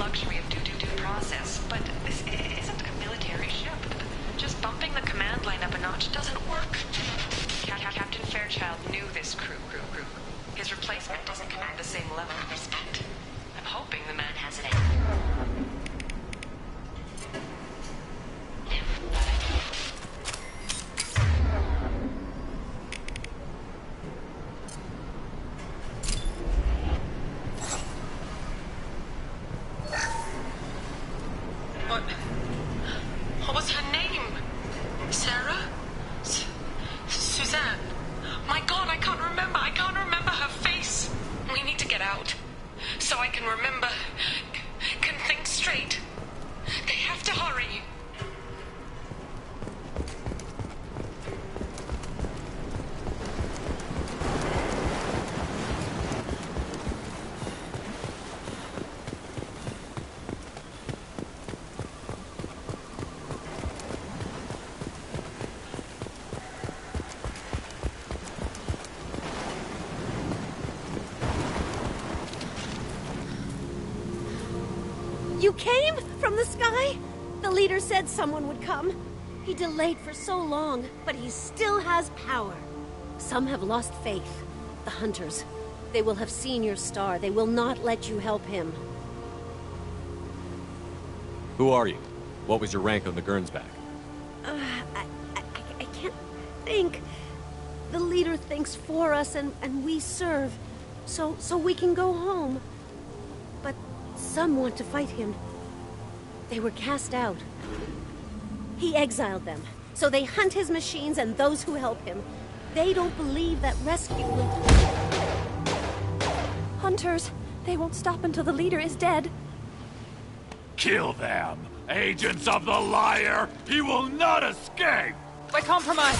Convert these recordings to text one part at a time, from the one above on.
luxury of due process, but this isn't a military ship. Just bumping the command line up a notch doesn't work. Captain Fairchild knew this crew. His replacement doesn't command the same level of respect. I'm hoping the man has it in. What was her name? Sarah? Suzanne? My God, I can't remember. I can't remember her face. We need to get out. So I can remember. Can think straight. They have to hurry. You came? From the sky? The leader said someone would come. He delayed for so long, but he still has power. Some have lost faith. The hunters. They will have seen your star. They will not let you help him. Who are you? What was your rank on the Gernsback? I can't think. The leader thinks for us and we serve. So we can go home. But some want to fight him. They were cast out. He exiled them, so they hunt his machines and those who help him. They don't believe that rescue will... Hunters, they won't stop until the leader is dead. Kill them! Agents of the liar! He will not escape! By compromise.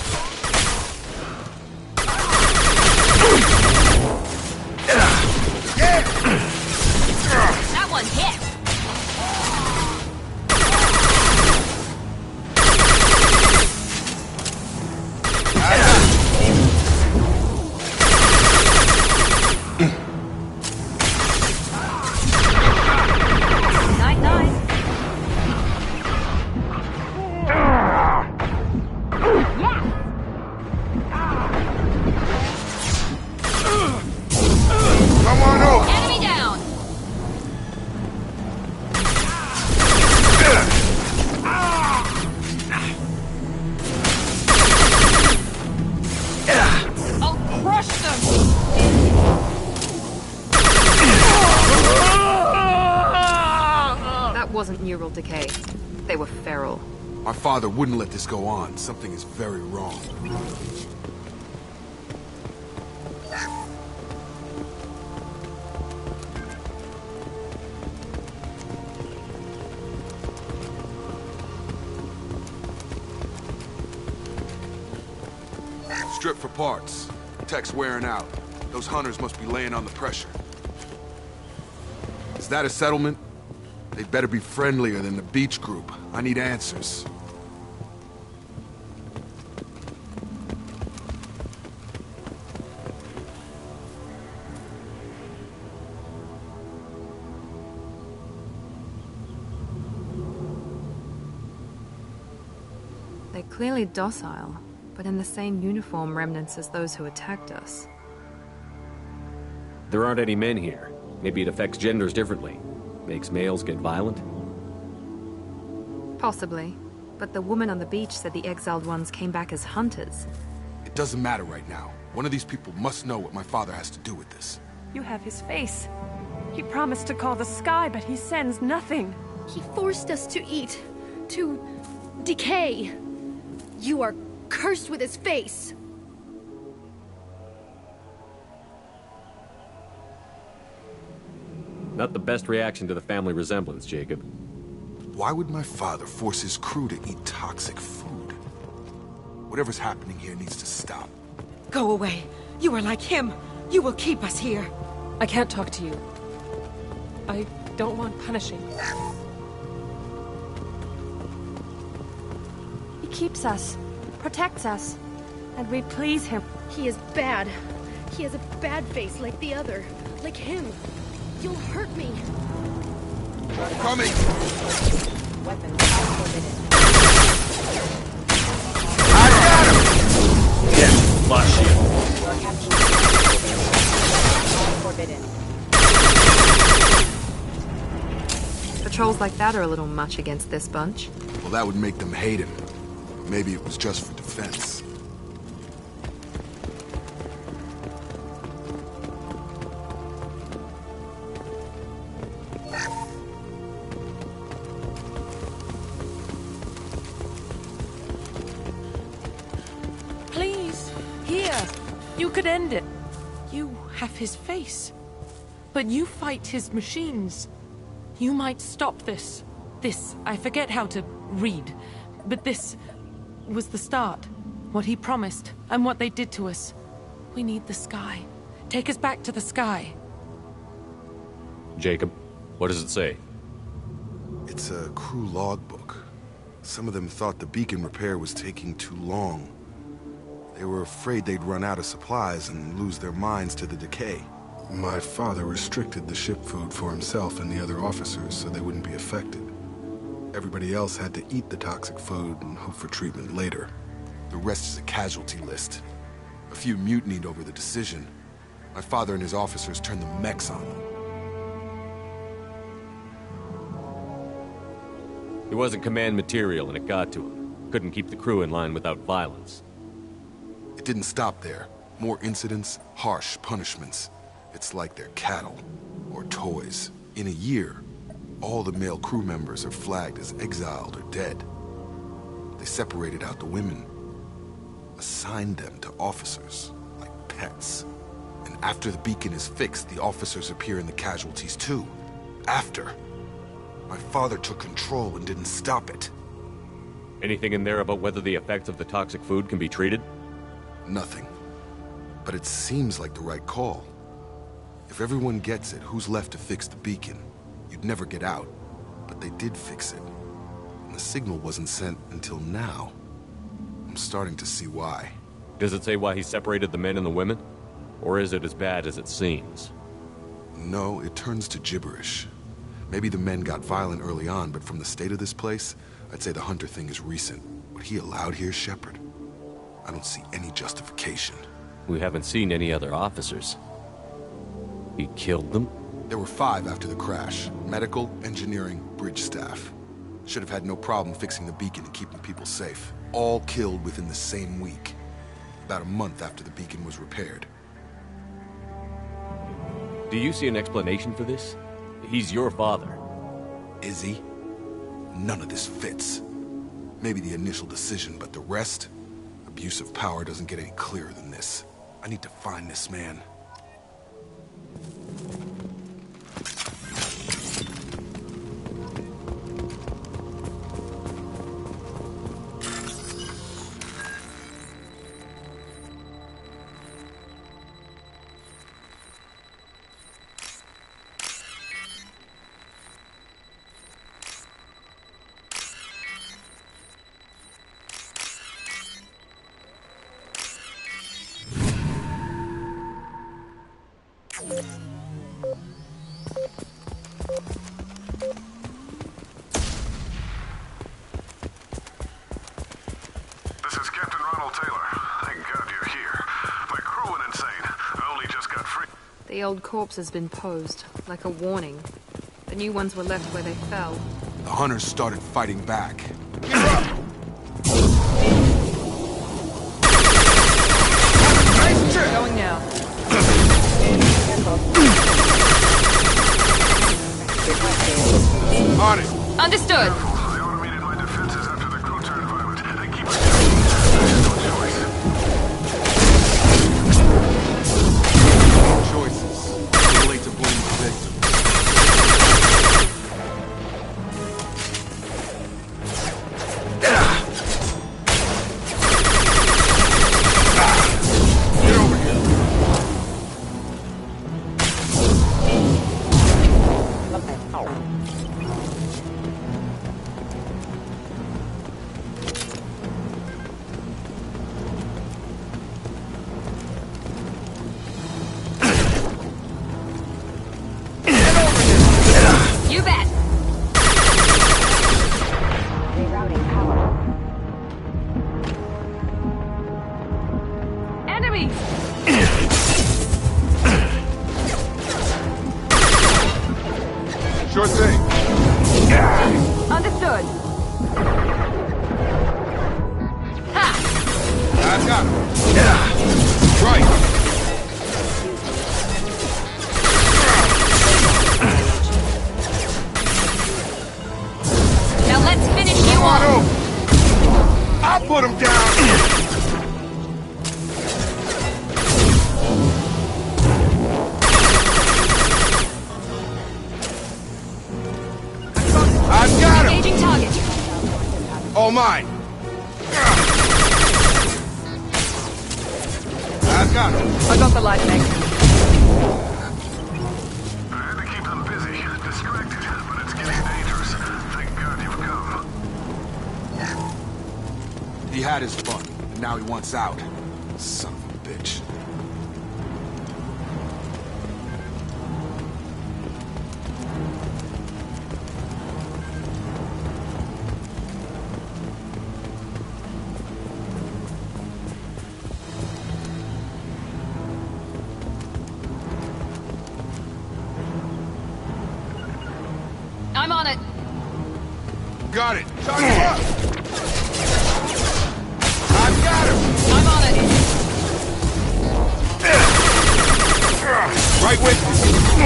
That one hit! Wasn't neural decay. They were feral. My father wouldn't let this go on. Something is very wrong. Strip for parts. Tech's wearing out. Those hunters must be laying on the pressure. Is that a settlement? They'd better be friendlier than the beach group. I need answers. They're clearly docile, but in the same uniform remnants as those who attacked us. There aren't any men here. Maybe it affects genders differently. Makes males get violent? Possibly. But the woman on the beach said the exiled ones came back as hunters. It doesn't matter right now. One of these people must know what my father has to do with this. You have his face. He promised to call the sky, but he sends nothing. He forced us to eat, to decay. You are cursed with his face. Not the best reaction to the family resemblance, Jacob. Why would my father force his crew to eat toxic food? Whatever's happening here needs to stop. Go away. You are like him. You will keep us here. I can't talk to you. I don't want punishing. He keeps us, protects us, and we please him. He is bad. He has a bad face like the other. Like him. You'll hurt me. Coming! Lost shield. Patrols like that are a little much against this bunch. Well, that would make them hate him. Maybe it was just for defense. Please, here. You could end it. You have his face. But you fight his machines. You might stop this. This, I forget how to read. But this was the start. What he promised, and what they did to us. We need the sky. Take us back to the sky. Jacob, what does it say? It's a crew logbook. Some of them thought the beacon repair was taking too long. They were afraid they'd run out of supplies and lose their minds to the decay. My father restricted the ship food for himself and the other officers so they wouldn't be affected. Everybody else had to eat the toxic food and hope for treatment later. The rest is a casualty list. A few mutinied over the decision. My father and his officers turned the mechs on them. It wasn't command material and it got to him. Couldn't keep the crew in line without violence. It didn't stop there. More incidents, harsh punishments. It's like they're cattle, or toys. In a year, all the male crew members are flagged as exiled or dead. They separated out the women, assigned them to officers, like pets. And after the beacon is fixed, the officers appear in the casualties too. After. My father took control and didn't stop it. Anything in there about whether the effects of the toxic food can be treated? Nothing. But it seems like the right call. If everyone gets it, who's left to fix the beacon? You'd never get out. But they did fix it. And the signal wasn't sent until now. I'm starting to see why. Does it say why he separated the men and the women? Or is it as bad as it seems? No, it turns to gibberish. Maybe the men got violent early on, but from the state of this place, I'd say the Hunter thing is recent. What he allowed here, Shepard? I don't see any justification. We haven't seen any other officers. He killed them? There were 5 after the crash. Medical, engineering, bridge staff. Should have had no problem fixing the beacon and keeping people safe. All killed within the same week. About a month after the beacon was repaired. Do you see an explanation for this? He's your father. Is he? None of this fits. Maybe the initial decision, but the rest? Abuse of power doesn't get any clearer than this. I need to find this man. This is Captain Ronald Taylor. Thank God you're here. My crew went insane. I only just got free. The old corpse has been posed, like a warning. The new ones were left where they fell. The hunters started fighting back. Going now. On it! Understood! I automated my defenses after the crew turned violent. They keep us down. No choice. Choices. Too late to blame the victim. Get over here. You bet! Sure thing. Understood. I've got him. Right. Now let's finish you Come on off. over. I'll put him down. I've got him. Engaging target. All mine. I've got him. I got the light mech. I had to keep them busy, distracted, but it's getting dangerous. Thank God you've come. He had his fun, and now he wants out. Son of a bitch. I'm on it. Got it. Charge him up. I've got him. I'm on it. Right with you.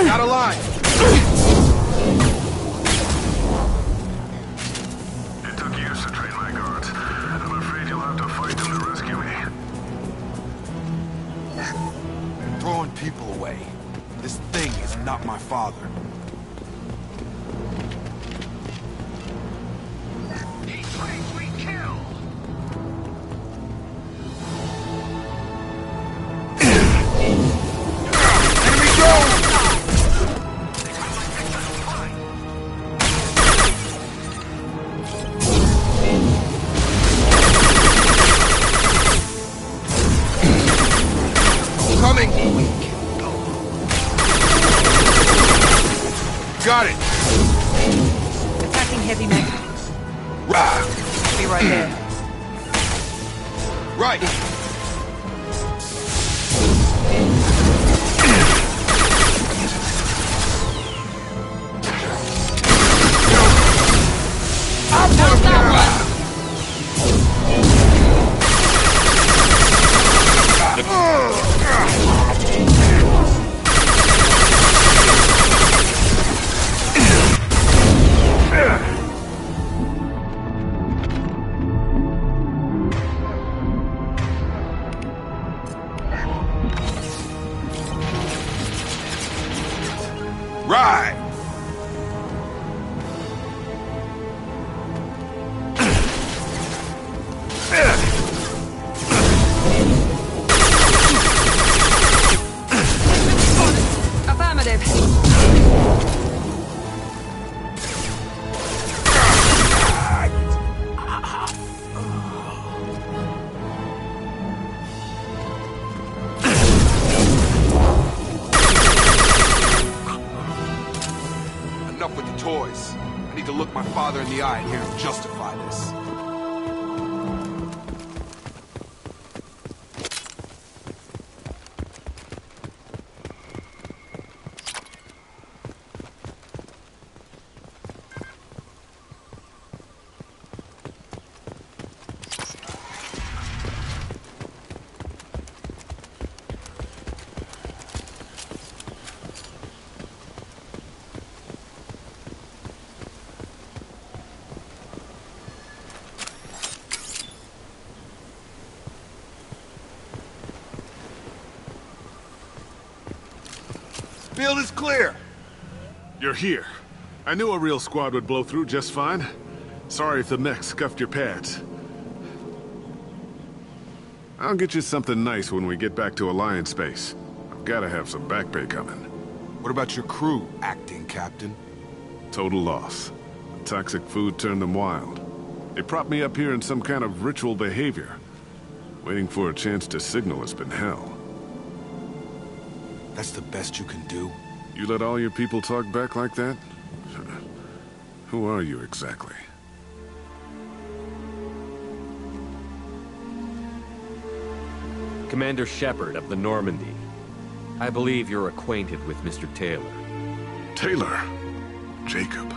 Got a line. It took years to train my guards. I'm afraid you'll have to fight them to rescue me. Throwing people away. This thing is not my father. He claims we kill. Enemy drone. Coming. Got it. Attacking heavy mech. Rah. Be right there. Right. I'll put him down. Right. Affirmative. Enough with the toys. I need to look my father in the eye and hear him justify this. Field is clear. You're here. I knew a real squad would blow through just fine. Sorry if the mech scuffed your pads. I'll get you something nice when we get back to Alliance space. I've gotta have some back pay coming. What about your crew, acting captain? Total loss. Toxic food turned them wild. They propped me up here in some kind of ritual behavior. Waiting for a chance to signal has been hell. That's the best you can do? You let all your people talk back like that? Who are you exactly? Commander Shepard of the Normandy. I believe you're acquainted with Mr. Taylor. Taylor? Jacob?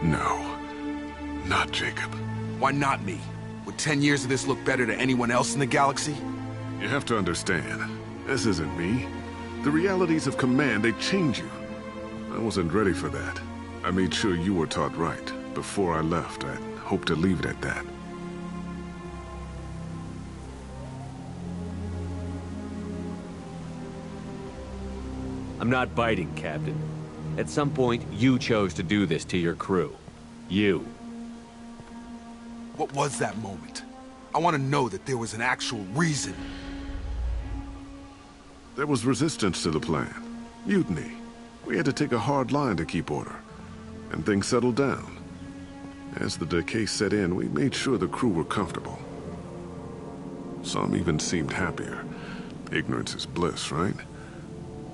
No. Not Jacob. Why not me? Would 10 years of this look better to anyone else in the galaxy? You have to understand, this isn't me. The realities of command, they change you. I wasn't ready for that. I made sure you were taught right. Before I left, I hoped to leave it at that. I'm not biting, Captain. At some point, you chose to do this to your crew. You. What was that moment? I want to know that there was an actual reason. There was resistance to the plan. Mutiny. We had to take a hard line to keep order. And things settled down. As the decay set in, we made sure the crew were comfortable. Some even seemed happier. Ignorance is bliss, right?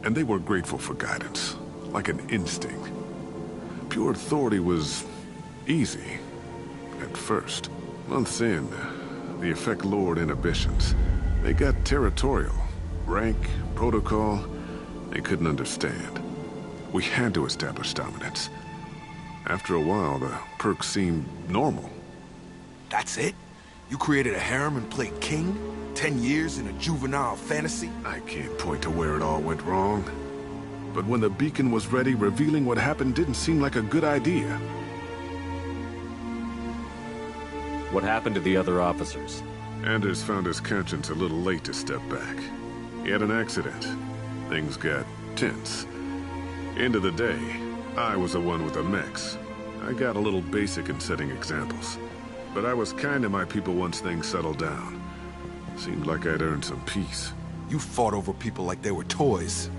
And they were grateful for guidance, like an instinct. Pure authority was easy, at first. Months in, the effect lowered inhibitions. They got territorial. Rank, protocol, they couldn't understand. We had to establish dominance. After a while, the perks seemed normal. That's it? You created a harem and played king? 10 years in a juvenile fantasy? I can't point to where it all went wrong. But when the beacon was ready, revealing what happened didn't seem like a good idea. What happened to the other officers? Anders found his conscience a little late to step back. He had an accident. Things got tense. End of the day, I was the one with the mechs. I got a little basic in setting examples. But I was kind to my people once things settled down. Seemed like I'd earned some peace. You fought over people like they were toys.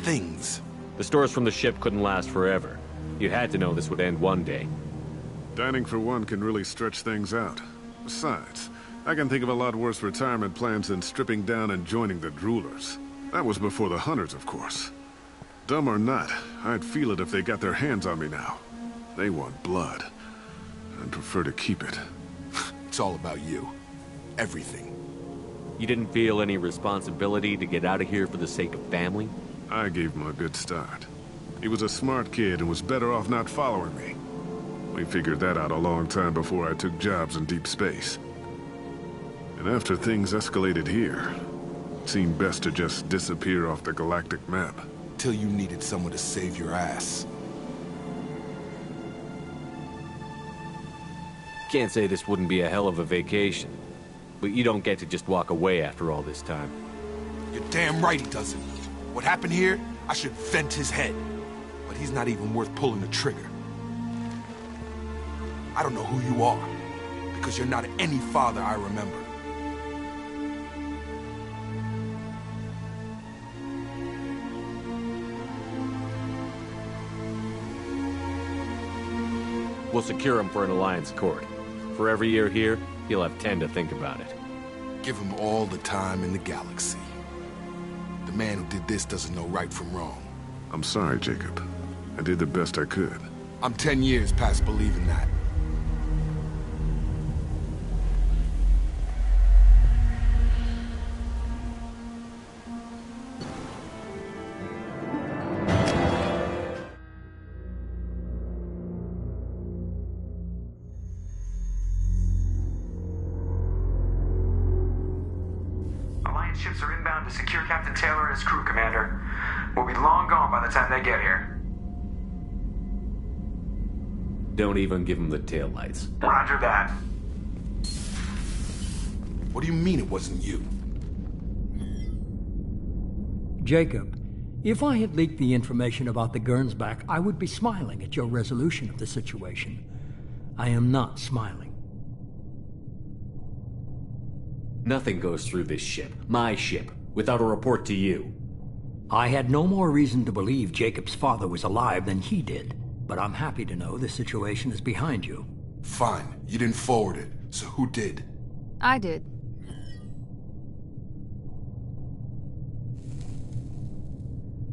Things. The stores from the ship couldn't last forever. You had to know this would end one day. Dining for one can really stretch things out. Besides, I can think of a lot worse retirement plans than stripping down and joining the droolers. That was before the hunters, of course. Dumb or not, I'd feel it if they got their hands on me now. They want blood. I'd prefer to keep it. It's all about you. Everything. You didn't feel any responsibility to get out of here for the sake of family? I gave him a good start. He was a smart kid and was better off not following me. We figured that out a long time before I took jobs in deep space. And after things escalated here, it seemed best to just disappear off the galactic map. Till you needed someone to save your ass. Can't say this wouldn't be a hell of a vacation. But you don't get to just walk away after all this time. You're damn right he doesn't. What happened here, I should vent his head. But he's not even worth pulling the trigger. I don't know who you are, because you're not any father I remember. We'll secure him for an Alliance court. For every year here, he'll have 10 to think about it. Give him all the time in the galaxy. The man who did this doesn't know right from wrong. I'm sorry, Jacob. I did the best I could. I'm 10 years past believing that. Ships are inbound to secure Captain Taylor and his crew, Commander. We'll be long gone by the time they get here. Don't even give him the taillights. Roger that. What do you mean it wasn't you? Jacob, if I had leaked the information about the Gernsback, I would be smiling at your resolution of the situation. I am not smiling. Nothing goes through this ship, my ship, without a report to you. I had no more reason to believe Jacob's father was alive than he did, but I'm happy to know the situation is behind you. Fine. You didn't forward it, so who did? I did.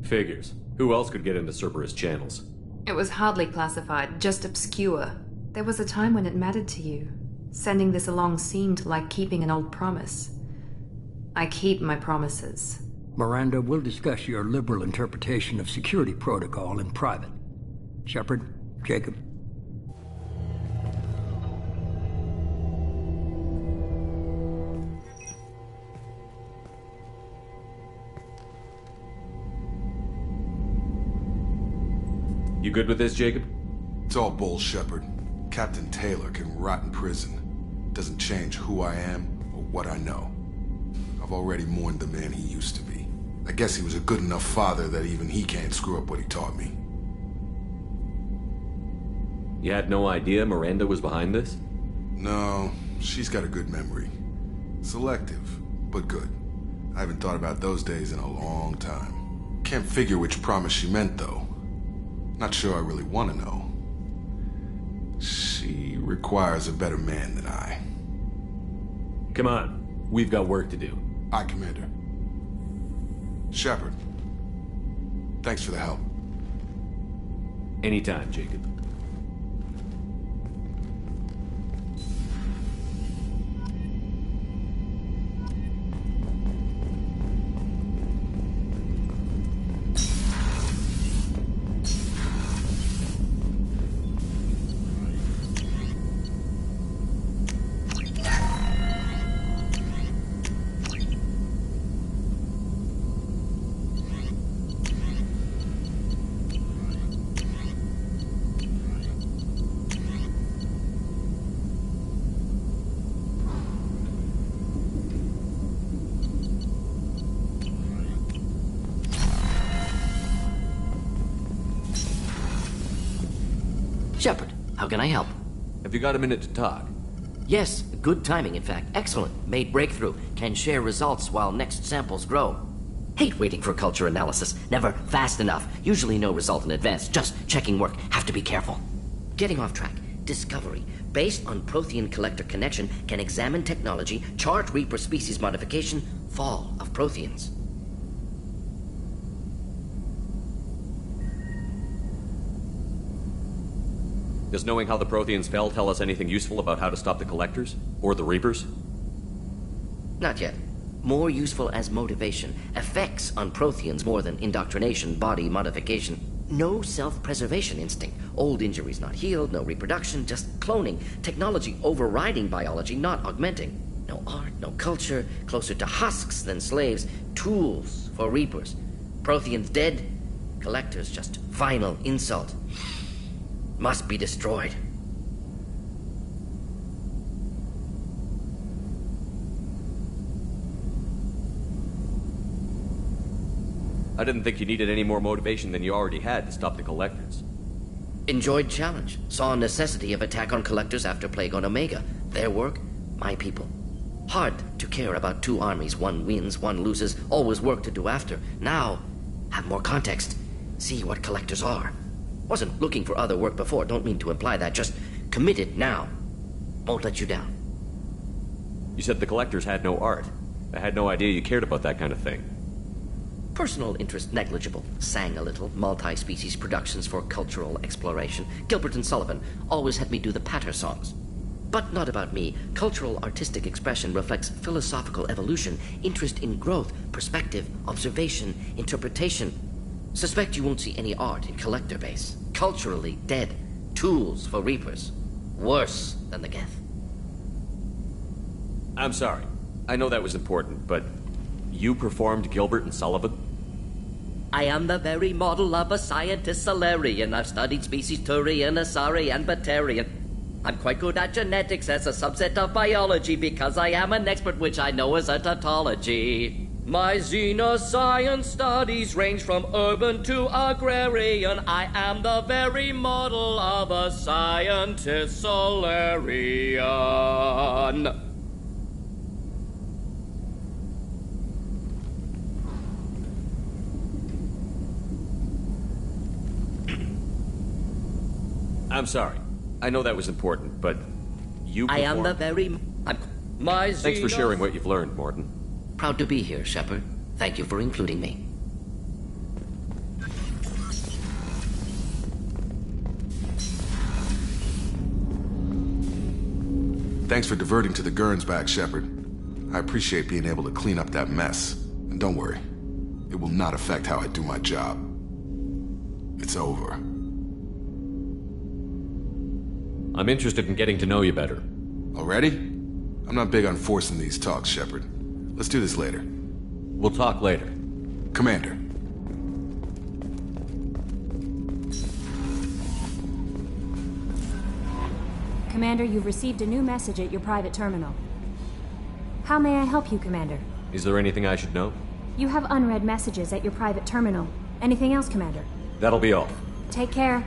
Figures. Who else could get into Cerberus channels? It was hardly classified, just obscure. There was a time when it mattered to you. Sending this along seemed like keeping an old promise. I keep my promises. Miranda, we'll discuss your liberal interpretation of security protocol in private. Shepard, Jacob. You good with this, Jacob? It's all bull, Shepard. Captain Taylor can rot in prison. Doesn't change who I am or what I know. I've already mourned the man he used to be. I guess he was a good enough father that even he can't screw up what he taught me. You had no idea Miranda was behind this? No, she's got a good memory. Selective, but good. I haven't thought about those days in a long time. Can't figure which promise she meant, though. Not sure I really want to know. She requires a better man than I. Come on, we've got work to do. Aye, Commander. Shepard, thanks for the help. Anytime, Jacob. Shepard, how can I help? Have you got a minute to talk? Yes, good timing, in fact. Excellent. Made breakthrough. Can share results while next samples grow. Hate waiting for culture analysis. Never fast enough. Usually no result in advance. Just checking work. Have to be careful. Getting off track. Discovery. Based on Prothean collector connection, can examine technology, chart Reaper species modification, fall of Protheans. Does knowing how the Protheans fell tell us anything useful about how to stop the Collectors? Or the Reapers? Not yet. More useful as motivation. Effects on Protheans more than indoctrination, body modification. No self-preservation instinct. Old injuries not healed, no reproduction, just cloning. Technology overriding biology, not augmenting. No art, no culture, closer to husks than slaves. Tools for Reapers. Protheans dead, Collectors just final insult. Must be destroyed. I didn't think you needed any more motivation than you already had to stop the Collectors. Enjoyed challenge. Saw necessity of attack on Collectors after Plague on Omega. Their work, my people. Hard to care about two armies. One wins, one loses. Always work to do after. Now, have more context. See what Collectors are. Wasn't looking for other work before. Don't mean to imply that. Just committed now. Won't let you down. You said the Collectors had no art. I had no idea you cared about that kind of thing. Personal interest negligible. Sang a little. Multi-species productions for cultural exploration. Gilbert and Sullivan always had me do the patter songs. But not about me. Cultural artistic expression reflects philosophical evolution, interest in growth, perspective, observation, interpretation. Suspect you won't see any art in Collector base. Culturally dead. Tools for Reapers. Worse than the Geth. I'm sorry. I know that was important, but you performed Gilbert and Sullivan? I am the very model of a scientist Solarian. I've studied species Turian, Asari, and Batarian. I'm quite good at genetics as a subset of biology because I am an expert, which I know is a tautology. My xenoscience studies range from urban to agrarian. I am the very model of a scientist Solarian. I'm sorry. I know that was important, but you performed... I am the very... Thanks for sharing what you've learned, Morton. Proud to be here, Shepard. Thank you for including me. Thanks for diverting to the Gurns back, Shepard. I appreciate being able to clean up that mess. And don't worry, it will not affect how I do my job. It's over. I'm interested in getting to know you better. Already? I'm not big on forcing these talks, Shepard. Let's do this later. We'll talk later. Commander. Commander, you've received a new message at your private terminal. How may I help you, Commander? Is there anything I should know? You have unread messages at your private terminal. Anything else, Commander? That'll be all. Take care.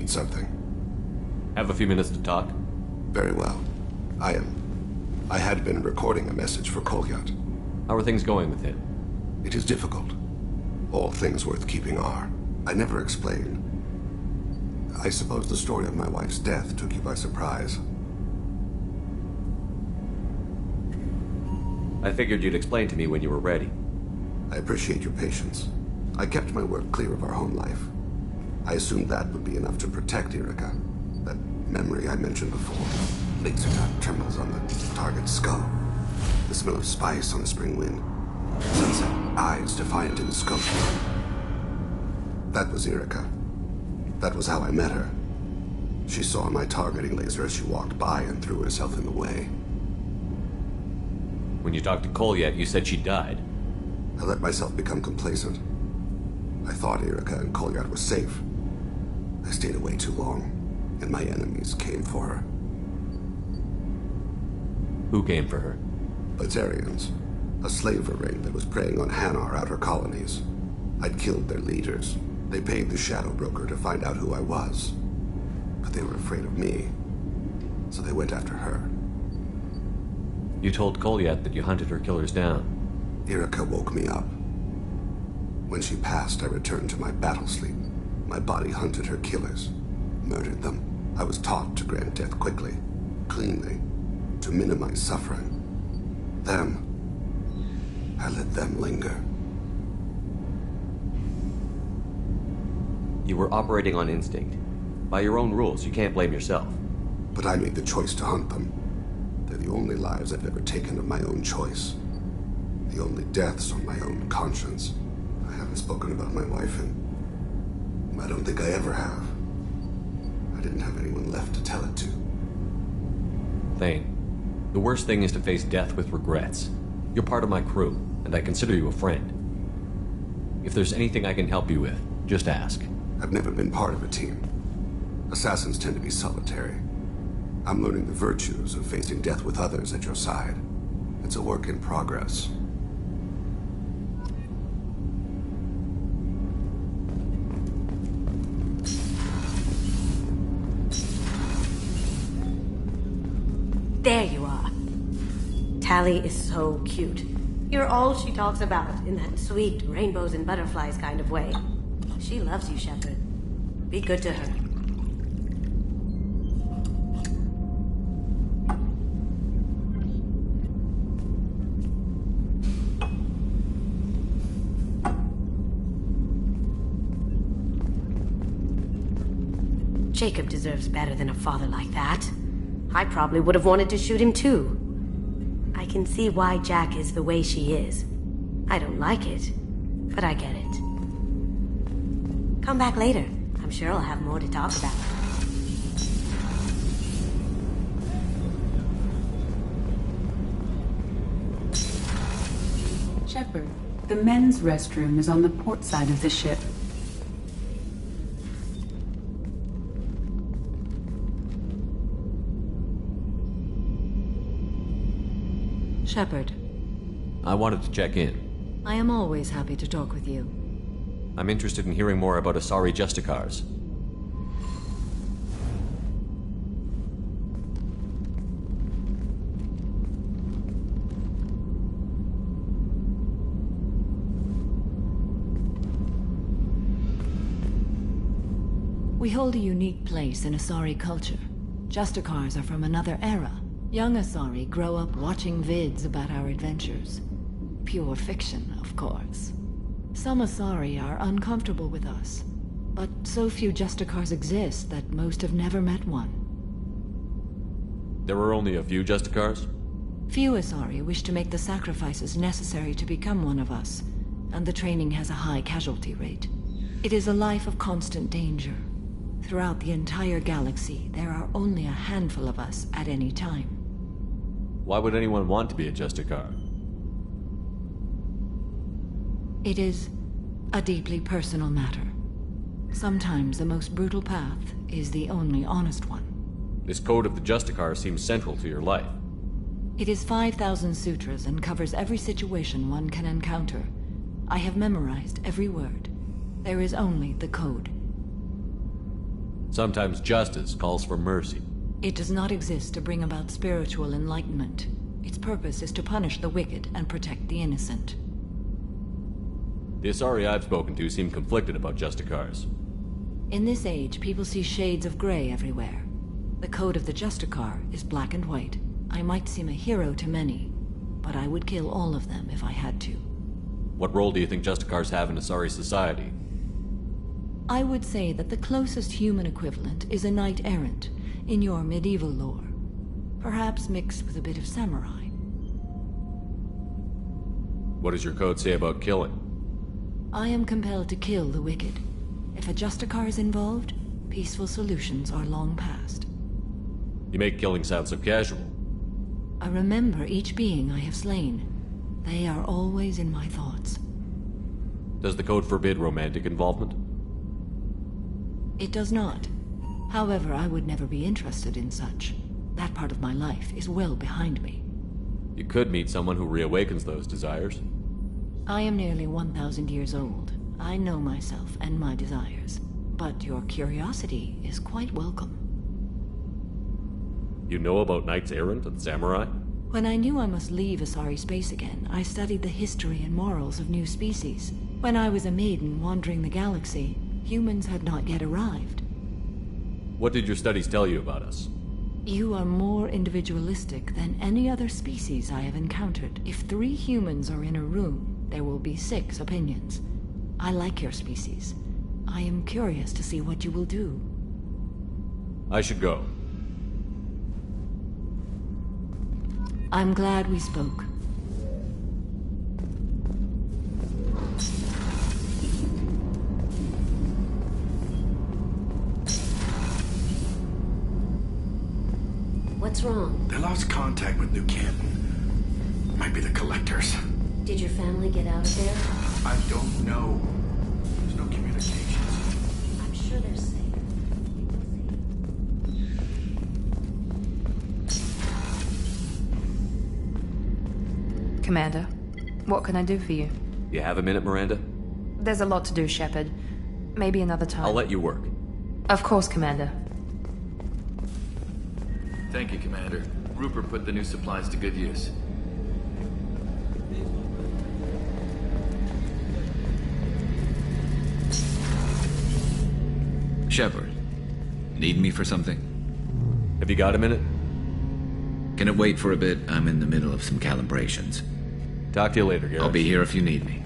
Something. Have a few minutes to talk? Very well. I had been recording a message for Kolyat. How are things going with him? It is difficult. All things worth keeping are. I never explained. I suppose the story of my wife's death took you by surprise. I figured you'd explain to me when you were ready. I appreciate your patience. I kept my work clear of our home life. I assumed that would be enough to protect Erica. That memory I mentioned before. Laser dot terminals on the target's skull. The smell of spice on a spring wind. Sunset eyes defiant in the scope. That was Erica. That was how I met her. She saw my targeting laser as she walked by and threw herself in the way. When you talked to Kolyat, you said she died. I let myself become complacent. I thought Erica and Kolyat were safe. I stayed away too long, and my enemies came for her. Who came for her? Batarians. A slaver ring that was preying on Hanar outer colonies. I'd killed their leaders. They paid the Shadow Broker to find out who I was. But they were afraid of me, so they went after her. You told Kolyat that you hunted her killers down. Erica woke me up. When she passed, I returned to my battle sleep. My body hunted her killers, murdered them. I was taught to grant death quickly, cleanly, to minimize suffering. Then, I let them linger. You were operating on instinct. By your own rules, you can't blame yourself. But I made the choice to hunt them. They're the only lives I've ever taken of my own choice. The only deaths on my own conscience. I haven't spoken about my wife and I don't think I ever have. I didn't have anyone left to tell it to. Thane, the worst thing is to face death with regrets. You're part of my crew, and I consider you a friend. If there's anything I can help you with, just ask. I've never been part of a team. Assassins tend to be solitary. I'm learning the virtues of facing death with others at your side. It's a work in progress. There you are. Tally is so cute. You're all she talks about, in that sweet rainbows and butterflies kind of way. She loves you, Shepard. Be good to her. Jacob deserves better than a father like that. I probably would have wanted to shoot him too. I can see why Jack is the way she is. I don't like it, but I get it. Come back later. I'm sure I'll have more to talk about. Shepard, the men's restroom is on the port side of the ship. Shepard. I wanted to check in. I am always happy to talk with you. I'm interested in hearing more about Asari Justicars. We hold a unique place in Asari culture. Justicars are from another era. Young Asari grow up watching vids about our adventures. Pure fiction, of course. Some Asari are uncomfortable with us, but so few Justicars exist that most have never met one. There were only a few Justicars? Few Asari wish to make the sacrifices necessary to become one of us, and the training has a high casualty rate. It is a life of constant danger. Throughout the entire galaxy, there are only a handful of us at any time. Why would anyone want to be a Justicar? It is a deeply personal matter. Sometimes the most brutal path is the only honest one. This code of the Justicar seems central to your life. It is 5,000 sutras and covers every situation one can encounter. I have memorized every word. There is only the code. Sometimes justice calls for mercy. It does not exist to bring about spiritual enlightenment. Its purpose is to punish the wicked and protect the innocent. The Asari I've spoken to seem conflicted about Justicars. In this age, people see shades of gray everywhere. The code of the Justicar is black and white. I might seem a hero to many, but I would kill all of them if I had to. What role do you think Justicars have in Asari society? I would say that the closest human equivalent is a knight-errant, in your medieval lore. Perhaps mixed with a bit of samurai. What does your code say about killing? I am compelled to kill the wicked. If a Justicar is involved, peaceful solutions are long past. You make killing sound so casual. I remember each being I have slain. They are always in my thoughts. Does the code forbid romantic involvement? It does not. However, I would never be interested in such. That part of my life is well behind me. You could meet someone who reawakens those desires. I am nearly 1,000 years old. I know myself and my desires. But your curiosity is quite welcome. You know about knights errant and samurai? When I knew I must leave Asari space again, I studied the history and morals of new species. When I was a maiden wandering the galaxy, humans had not yet arrived. What did your studies tell you about us? You are more individualistic than any other species I have encountered. If 3 humans are in a room, there will be 6 opinions. I like your species. I am curious to see what you will do. I should go. I'm glad we spoke. What's wrong? They lost contact with New Canton. Might be the collectors. Did your family get out of there? I don't know. There's no communication. I'm sure they're safe. Commander, what can I do for you? You have a minute, Miranda? There's a lot to do, Shepard. Maybe another time. I'll let you work. Of course, Commander. Thank you, Commander. Rupert put the new supplies to good use. Shepard, need me for something? Have you got a minute? Can it wait for a bit? I'm in the middle of some calibrations. Talk to you later, Garrett. I'll be here if you need me.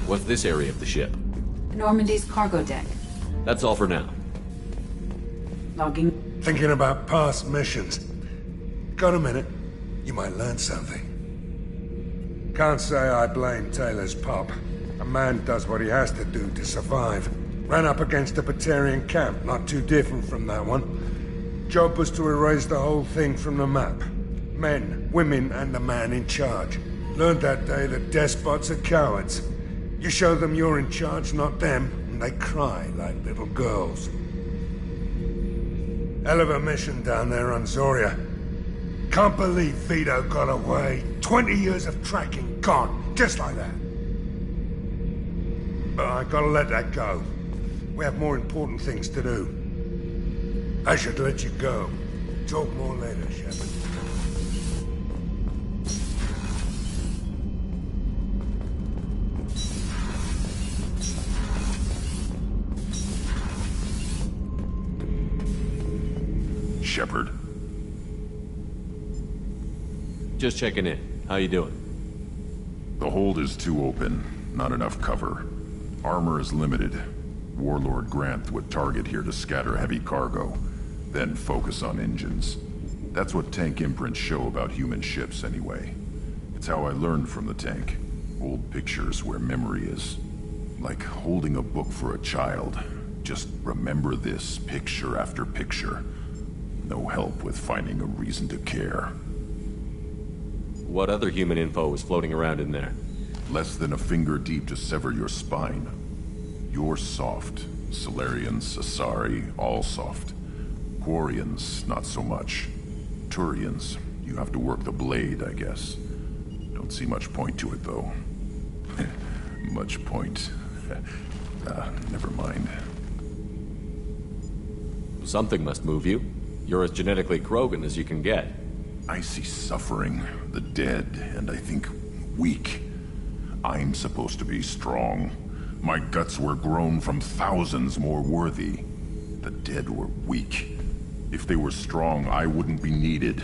What's this area of the ship? Normandy's cargo deck. That's all for now. Logging. Thinking about past missions. Got a minute? You might learn something. Can't say I blame Taylor's pop. A man does what he has to do to survive. Ran up against a Batarian camp, not too different from that one. Job was to erase the whole thing from the map. Men, women, and the man in charge. Learned that day that despots are cowards. You show them you're in charge, not them, and they cry like little girls. Hell of a mission down there on Zoria. Can't believe Vito got away. 20 years of tracking, Gone, just like that. But I gotta let that go. We have more important things to do. I should let you go. Talk more later, Shepard. Shepard. Just checking in. How you doing? The hold is too open. Not enough cover. Armor is limited. Warlord Grant would target here to scatter heavy cargo, then focus on engines. That's what tank imprints show about human ships anyway. It's how I learned from the tank. Old pictures where memory is. Like holding a book for a child. Just remember this, picture after picture. No help with finding a reason to care. What other human info was floating around in there? Less than a finger deep to sever your spine. You're soft. Solarians, Asari, all soft. Quarians, not so much. Turians, you have to work the blade, I guess. Don't see much point to it, though. Much point. Never mind. Something must move you. You're as genetically Krogan as you can get. I see suffering, the dead, and I think weak. I'm supposed to be strong. My guts were grown from thousands more worthy. The dead were weak. If they were strong, I wouldn't be needed.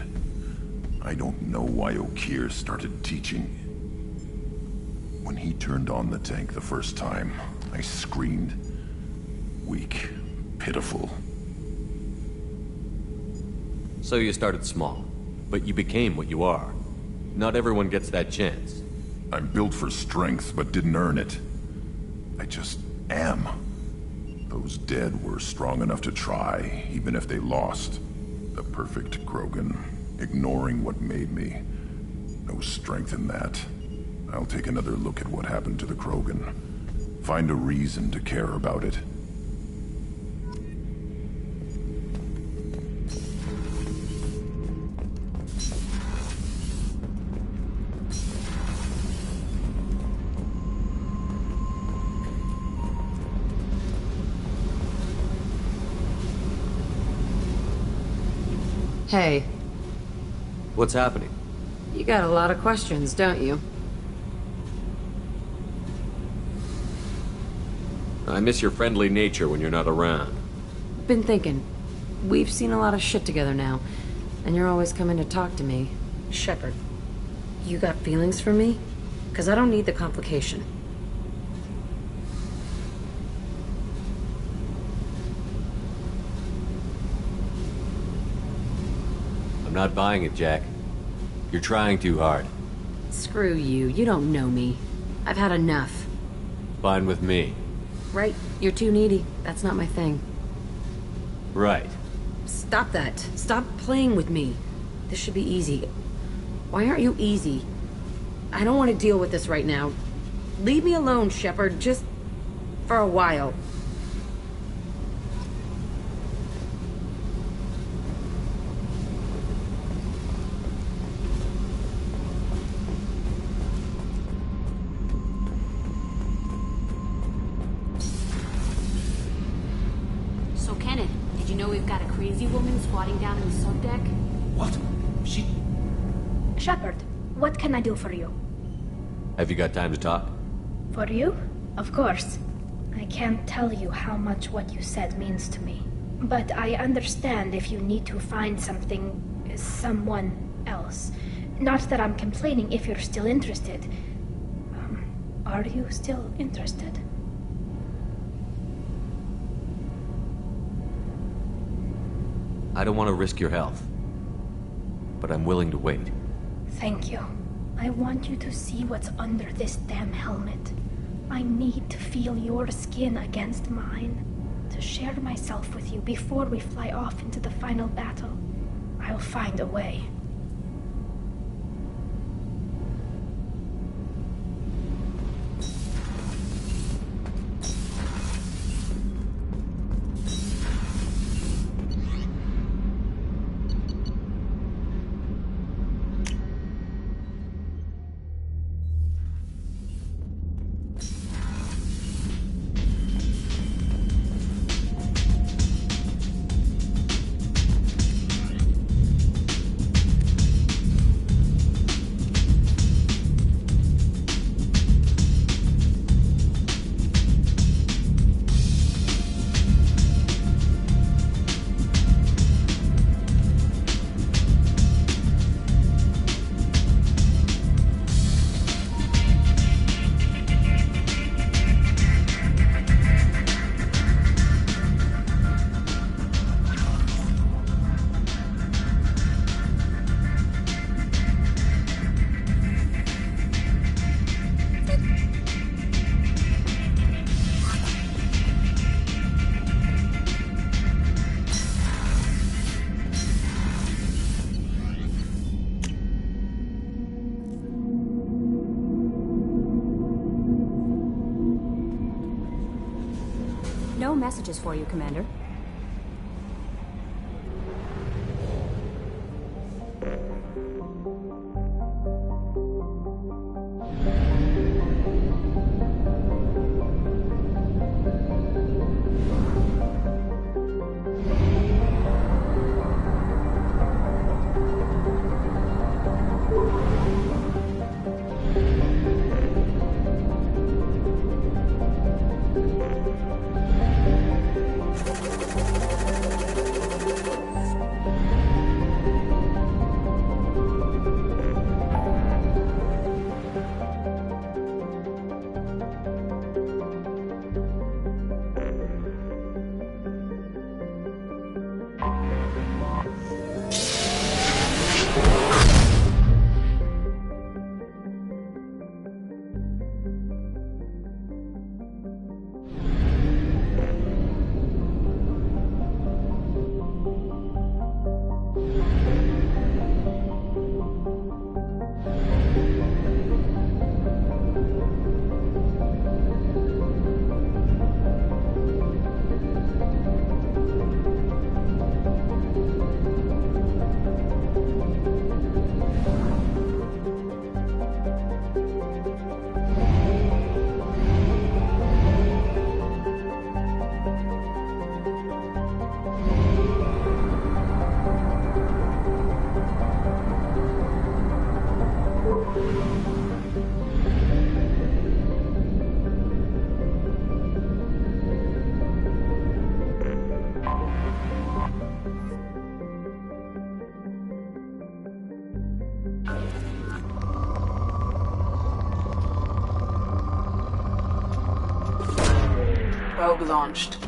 I don't know why Okeer started teaching. When he turned on the tank the first time, I screamed. Weak, pitiful. So you started small, but you became what you are. Not everyone gets that chance. I'm built for strength, but didn't earn it. I just am. Those dead were strong enough to try, even if they lost. The perfect Krogan, ignoring what made me. No strength in that. I'll take another look at what happened to the Krogan. Find a reason to care about it. Hey. What's happening? You got a lot of questions, don't you? I miss your friendly nature when you're not around. Been thinking. We've seen a lot of shit together now, and you're always coming to talk to me. Shepard, you got feelings for me? 'Cause I don't need the complication. I'm not buying it, Jack. You're trying too hard. Screw you. You don't know me. I've had enough. Fine with me. Right. You're too needy. That's not my thing. Right. Stop that. Stop playing with me. This should be easy. Why aren't you easy? I don't want to deal with this right now. Leave me alone, Shepard. Just for a while. So, Kenneth, did you know we've got a crazy woman squatting down in the subdeck? What? She... Shepard, what can I do for you? Have you got time to talk? For you? Of course. I can't tell you how much what you said means to me. But I understand if you need to find someone else. Not that I'm complaining if you're still interested. Are you still interested? I don't want to risk your health, but I'm willing to wait. Thank you. I want you to see what's under this damn helmet. I need to feel your skin against mine, to share myself with you before we fly off into the final battle. I'll find a way. No messages for you, Commander. Probe launched.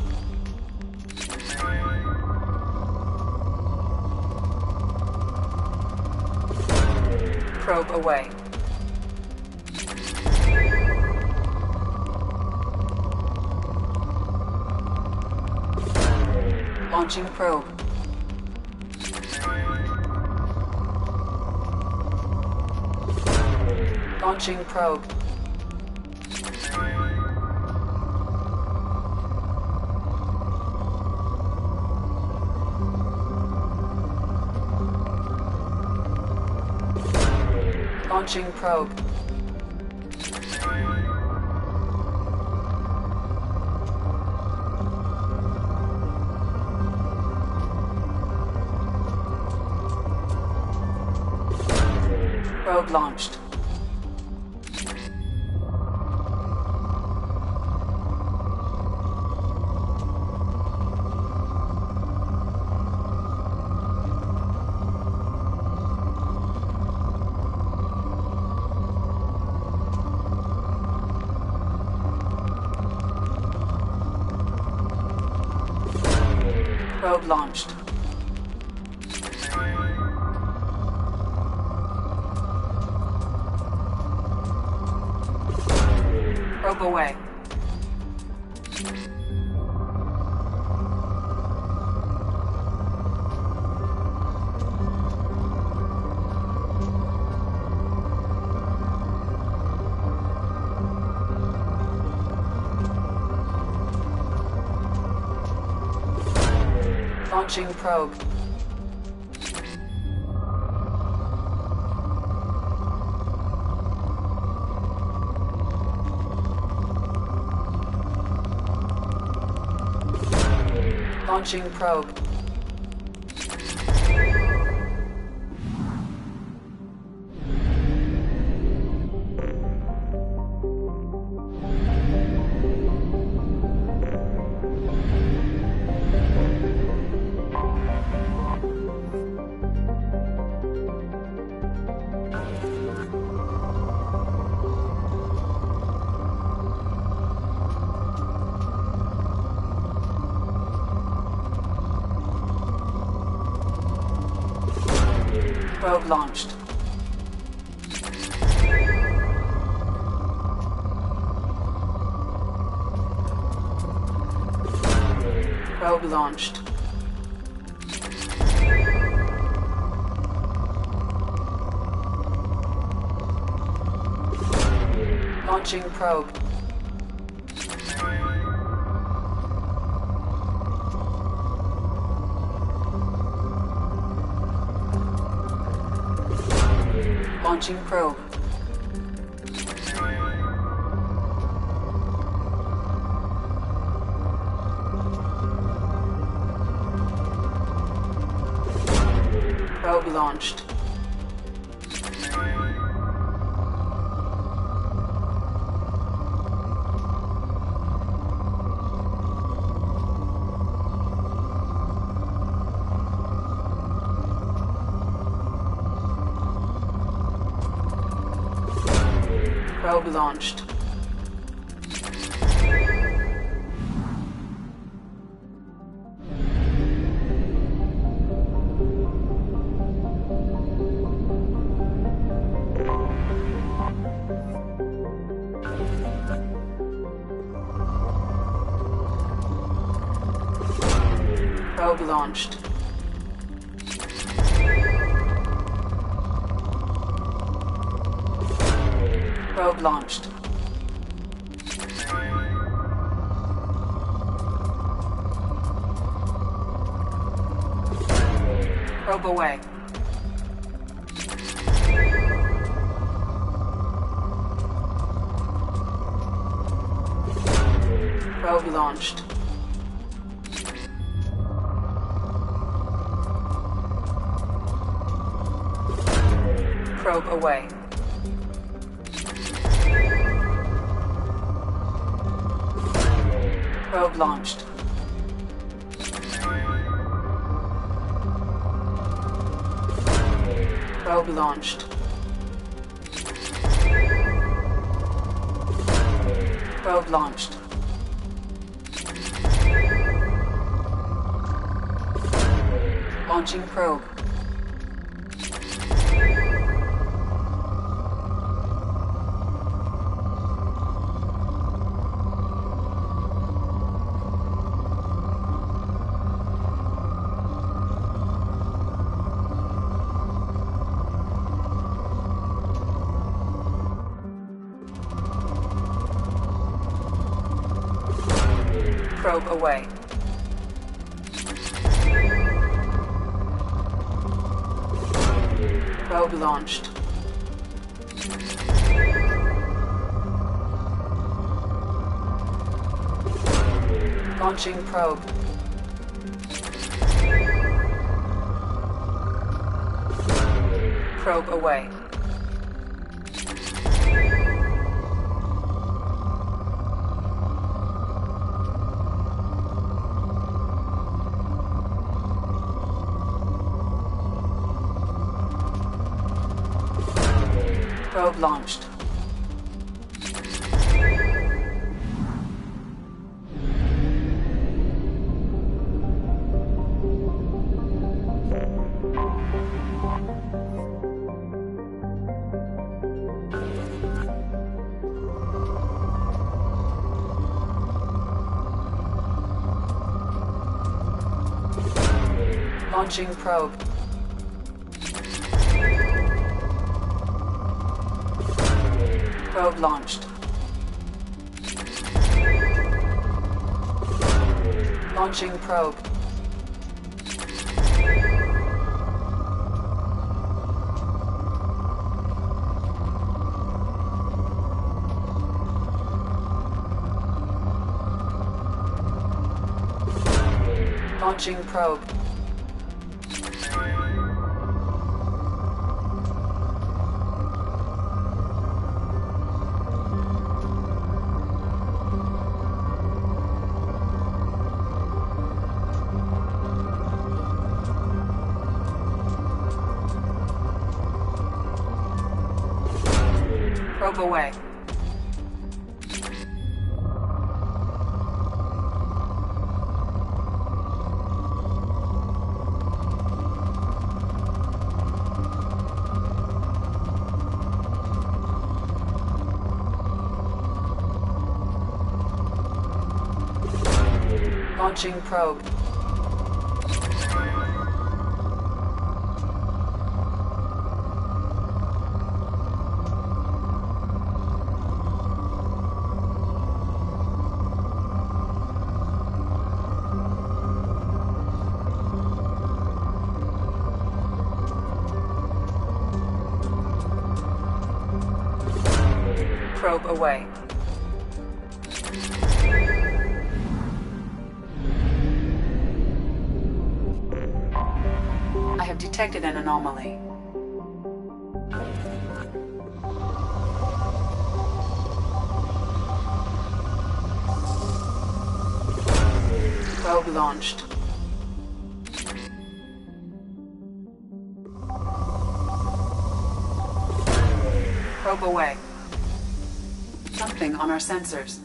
Probe away. Launching probe. Launching probe. Launching probe. Probe launched. Probe launched. Probe away. Launching probe. Launching probe. Probe launched. Probe launched. Launching probe. Launching probe. Probe launched. Probe launched. Probe launched. Probe launched. Probe away. Probe launched. Probe away. Probe launched. Probe launched. Probe launched. Launching probe. Probe away. Probe launched. Launching probe. Probe away. Probe launched. Launching probe. Probe launched. Launching probe. Launching probe. Probe away. Launching probe. away. I have detected an anomaly. Probe launched. Probe away. Something on our sensors.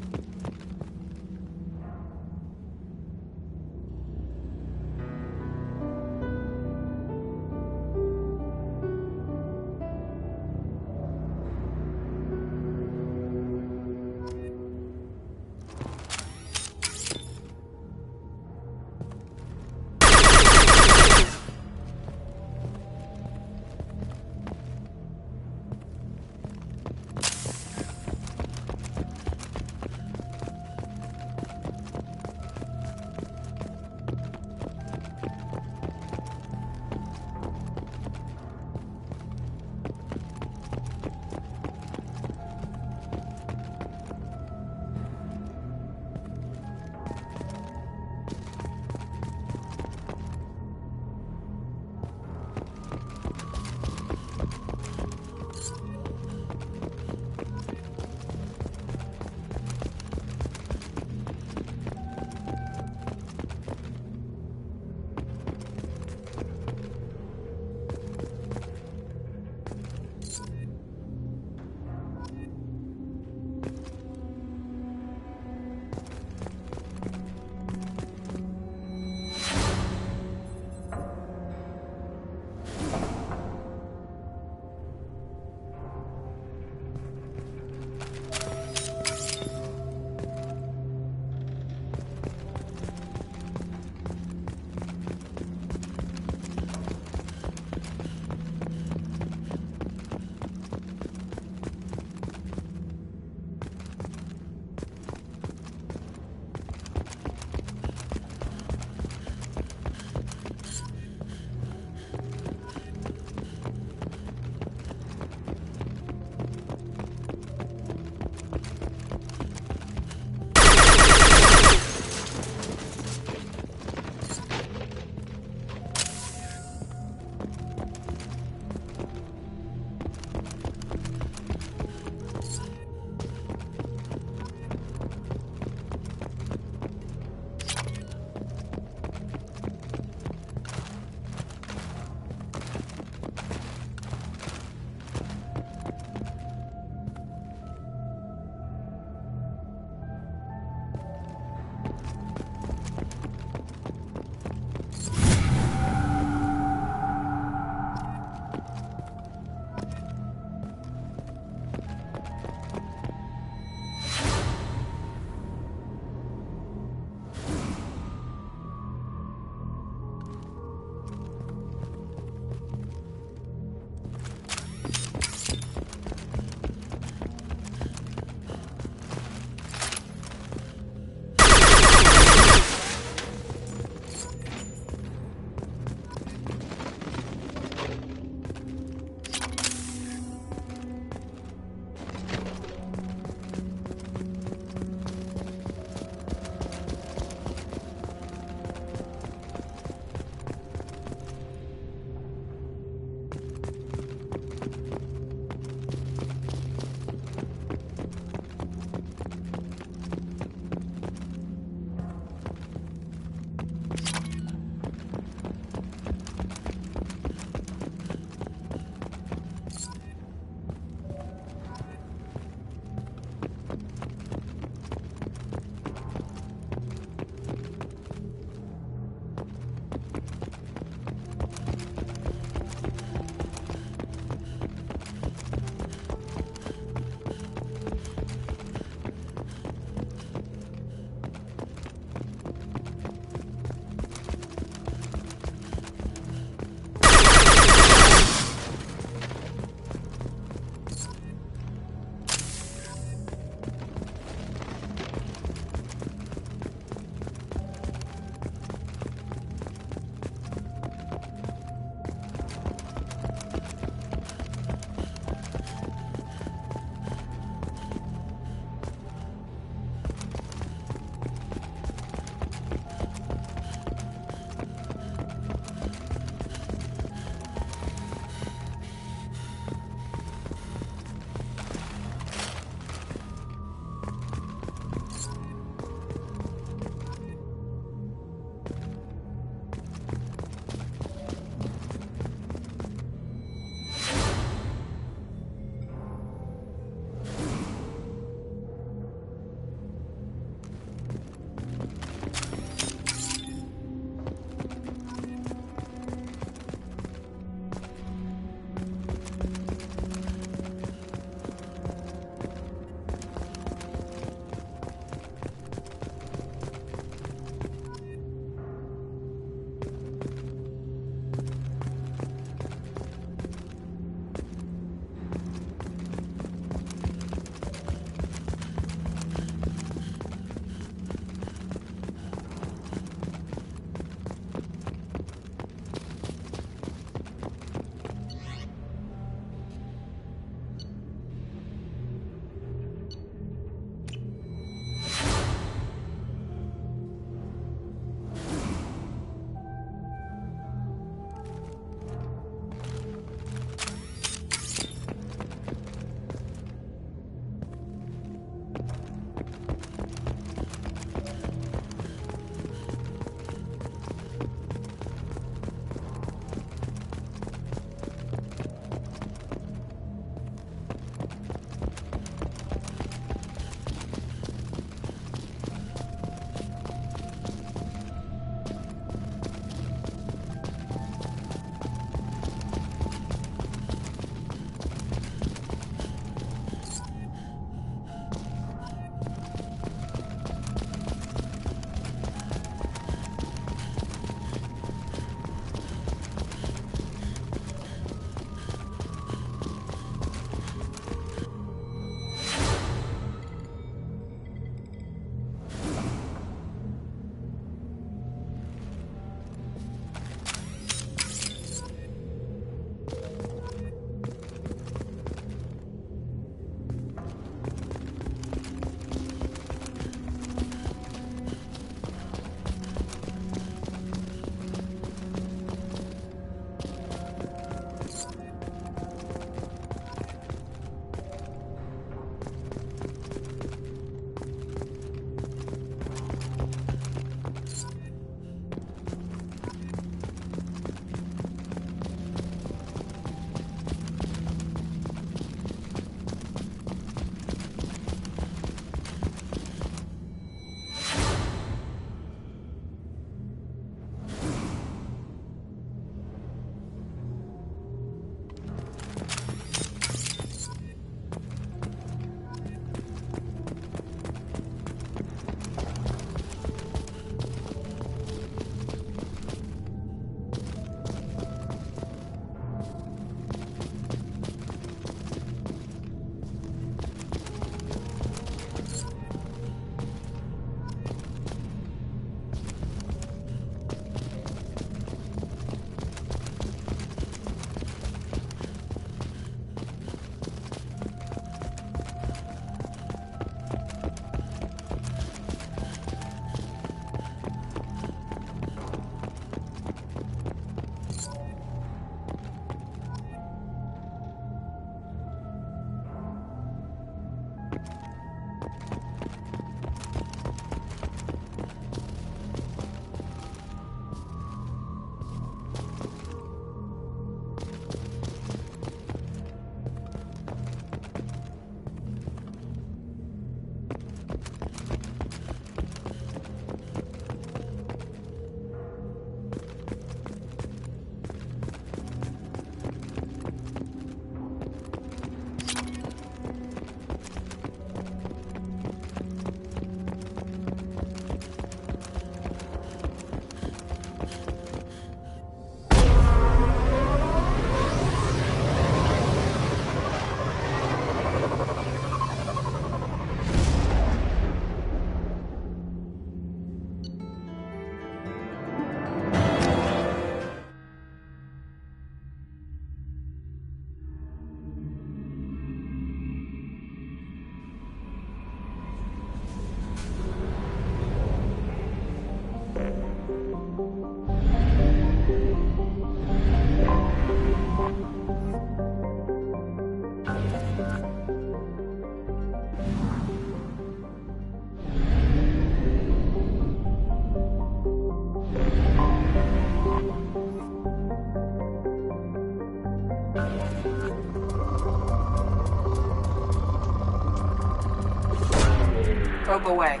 Probe away.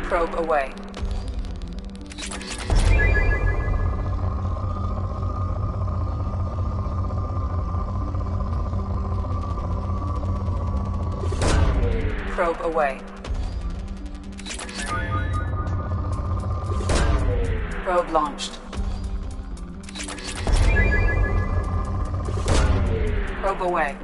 Probe away. Probe away. Probe launched. Probe away.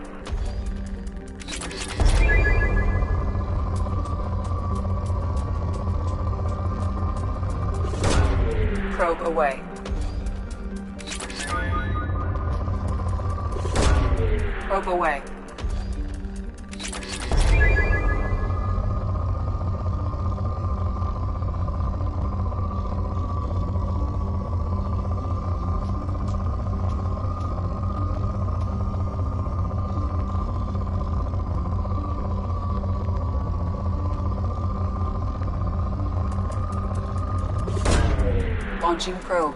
Probe away. Probe away. Launching probe.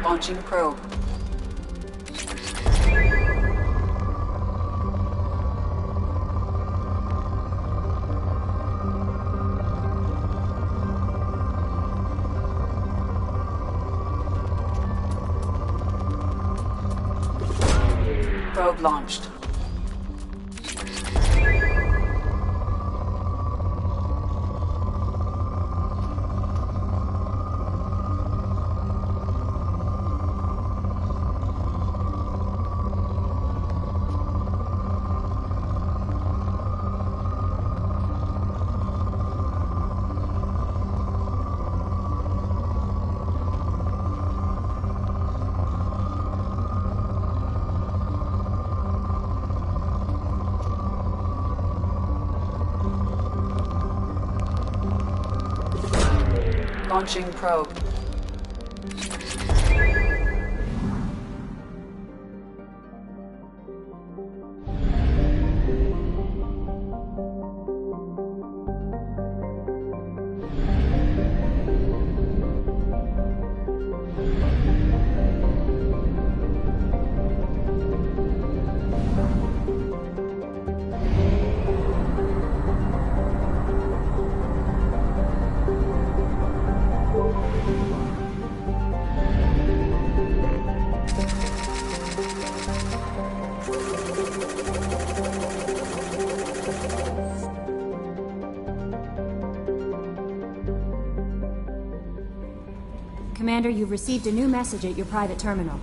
Launching probe. Probe launched. Launching probe. Commander, you've received a new message at your private terminal.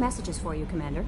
messages for you, Commander.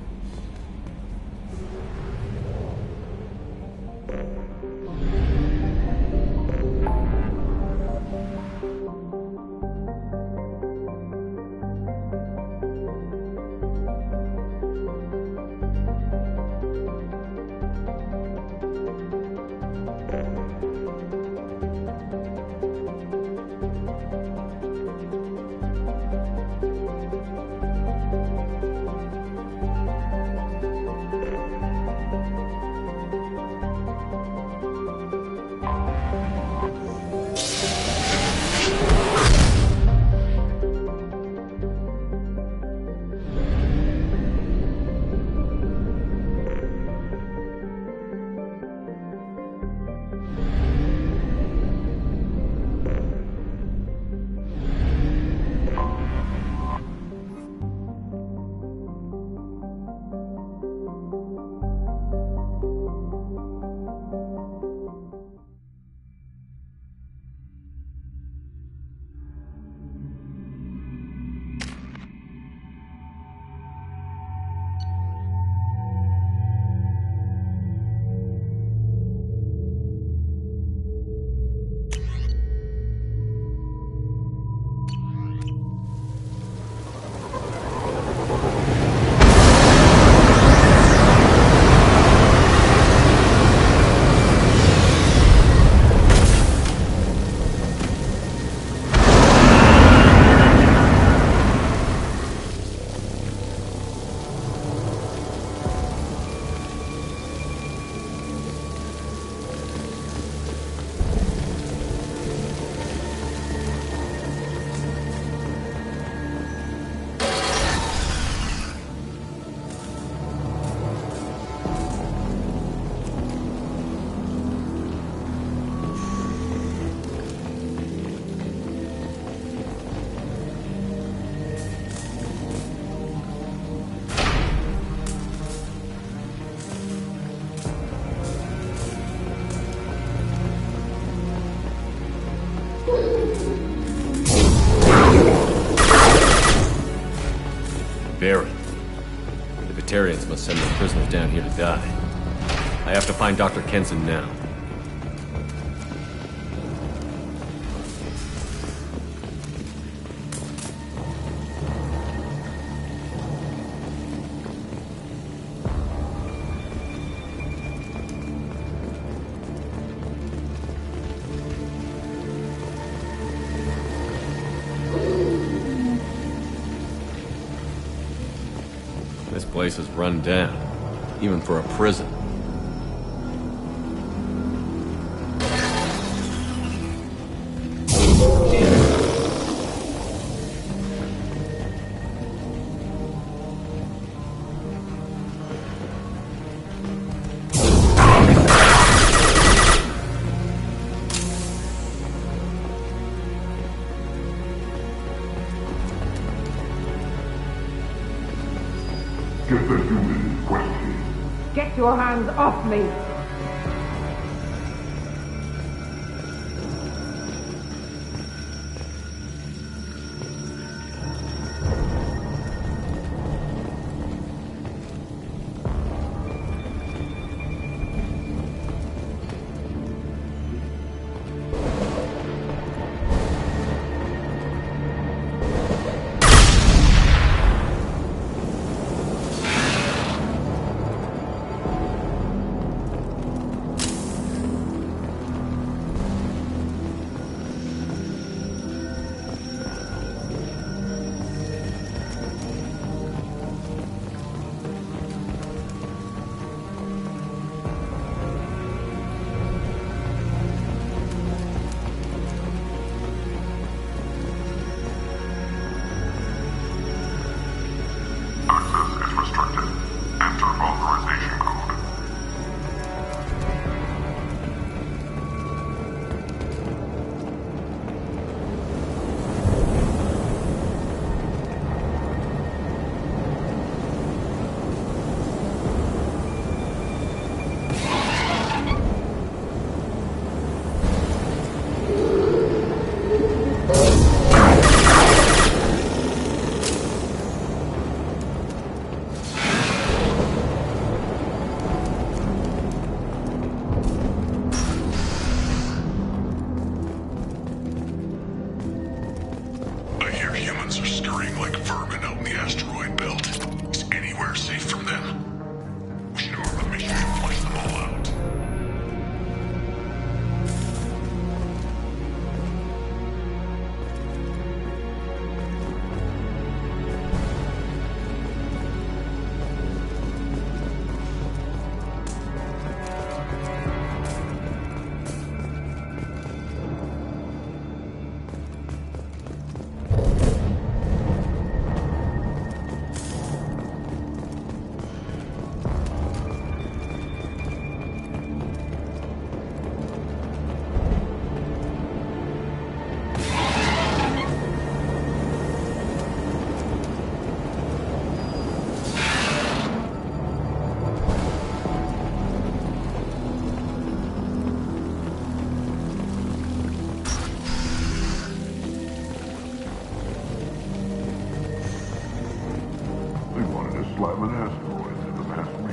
Baron. The Batarians must send their prisoners down here to die. I have to find Dr. Kenson now. This place is run down, even for a prison. Get the human in question. Get your hands off me!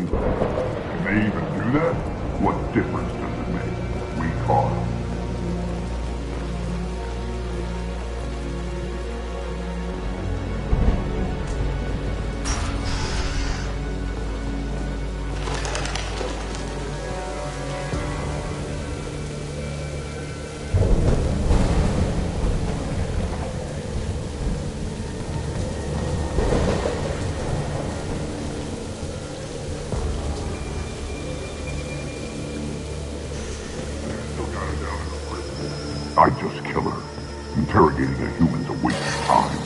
Can they even do that? What difference does it make? We caught them. I'd just kill her. Interrogating a human's a waste of time.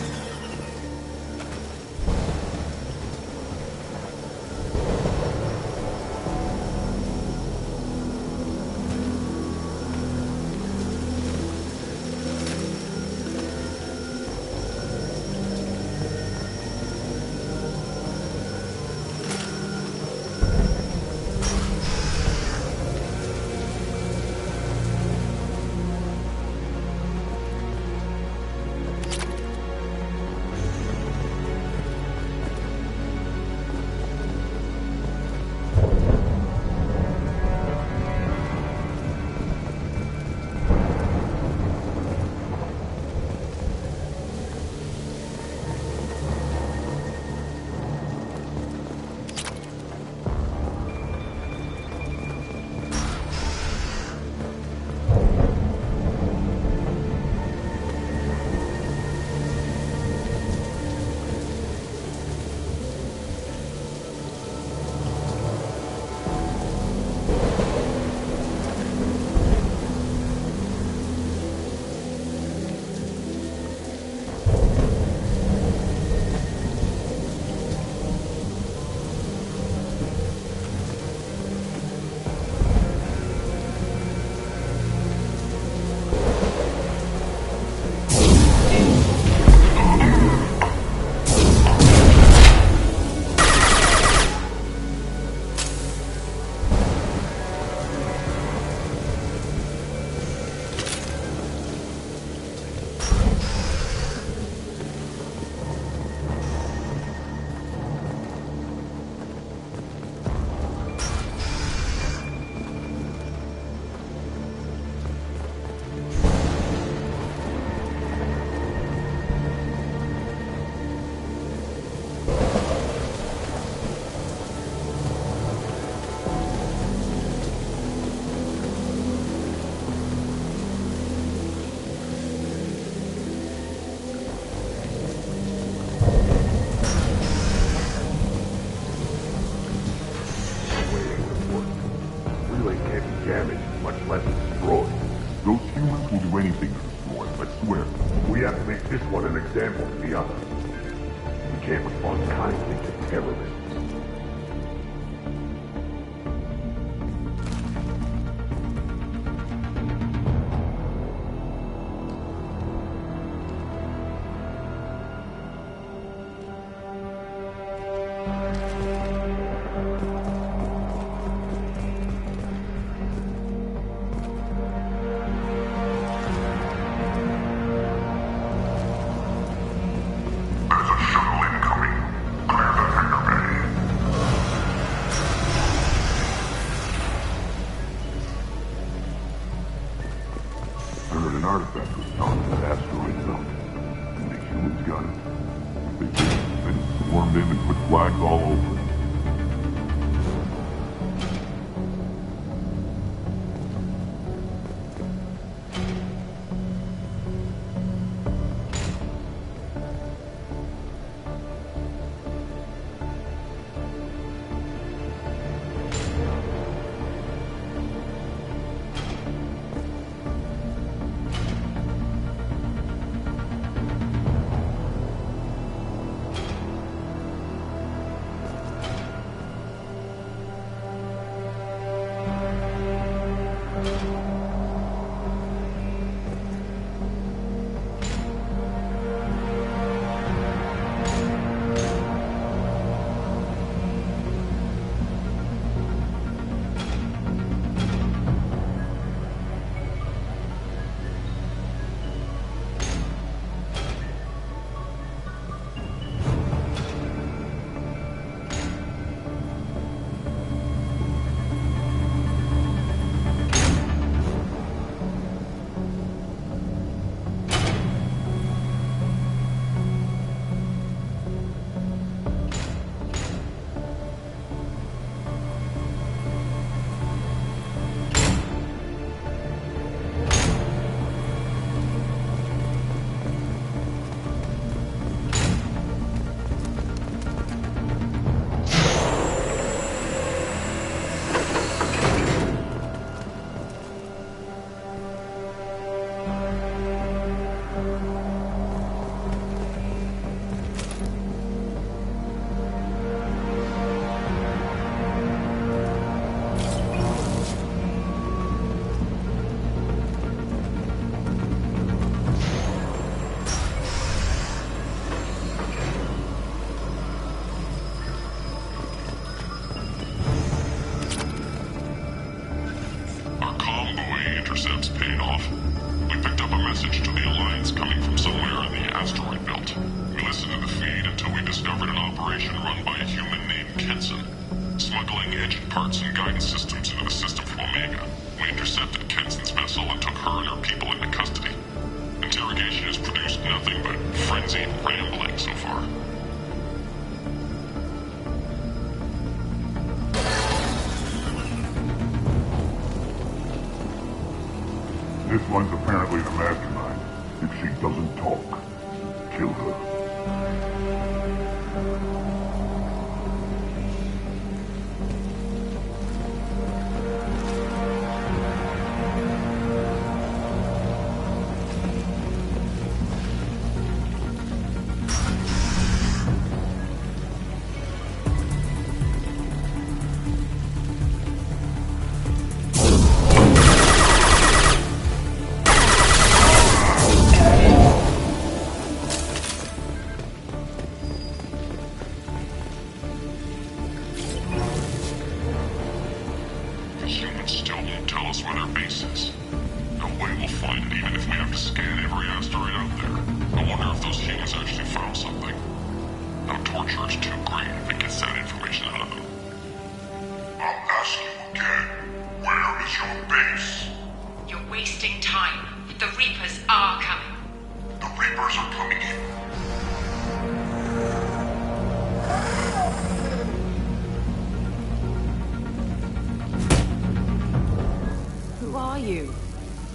Much less destroyed. Those humans will do anything to destroy them, I swear. We have to make this one an example to the others. We can't respond kindly to terrorists. message to the Alliance coming from somewhere in the asteroid belt. We listened to the feed until we discovered an operation run by a human named Kenson, smuggling engine parts and guidance systems into the system from Omega. We intercepted Kenson's vessel and took her and her people into custody. Interrogation has produced nothing but frenzied rambling so far. This one's apparently the mastermind. If she doesn't talk, kill her.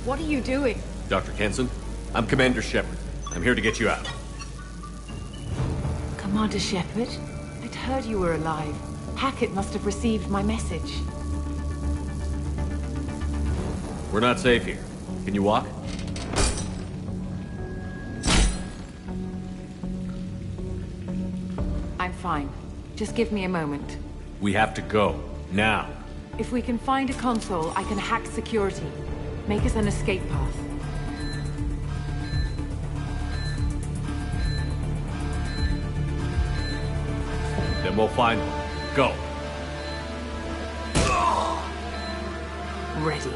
What are you doing? Dr. Kenson, I'm Commander Shepard. I'm here to get you out. Commander Shepard? I'd heard you were alive. Hackett must have received my message. We're not safe here. Can you walk? I'm fine. Just give me a moment. We have to go. Now. If we can find a console, I can hack security. Make us an escape path. Then we'll find one. Go. Ready.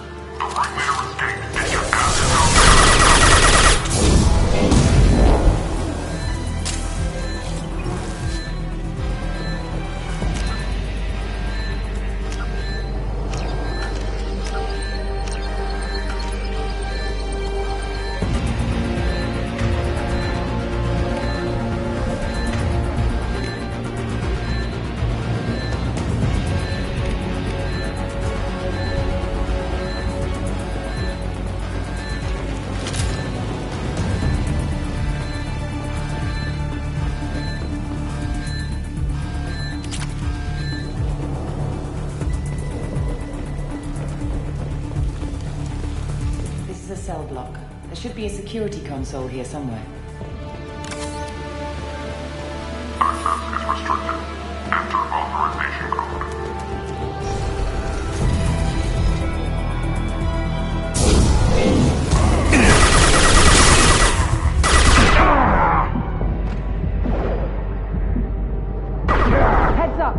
Cell block. There should be a security console here somewhere. Access is restricted. Enter authorization code. Heads up!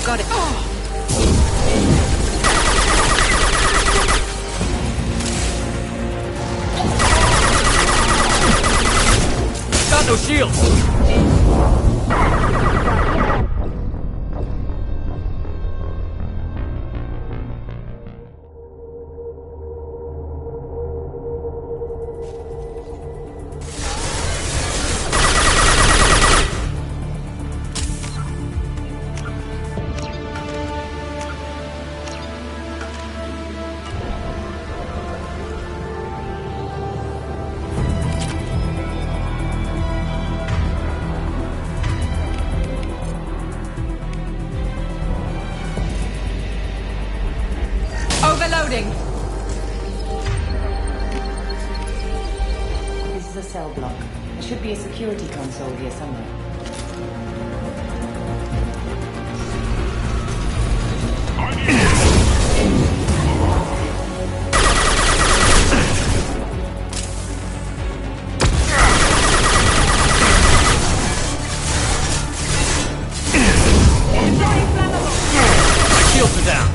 Got it. Got no shields! cell block. There should be a security console here somewhere. Shields are down.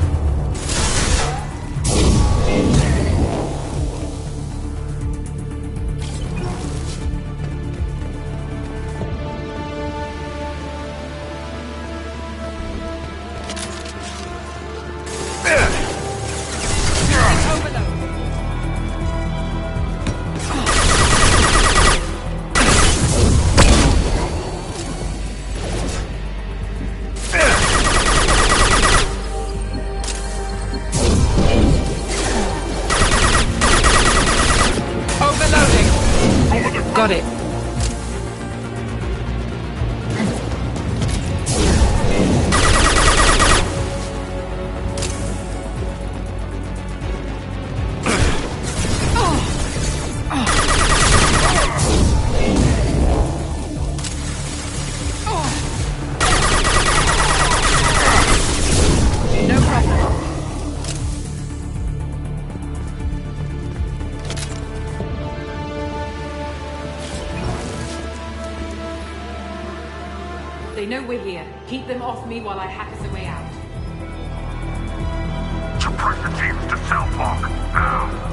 Got it. No problem. They know we're here. Keep them off me while I hack us a way out. Suppress the teams to cell block, now.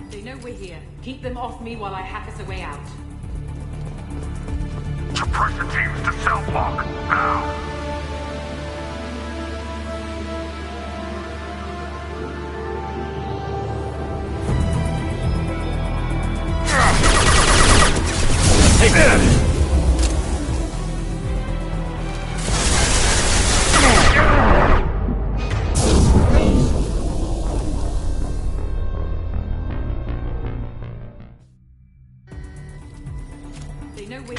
They know we're here. Keep them off me while I hack us a way out. Suppress the teams to cell block, now. Take that! They know we're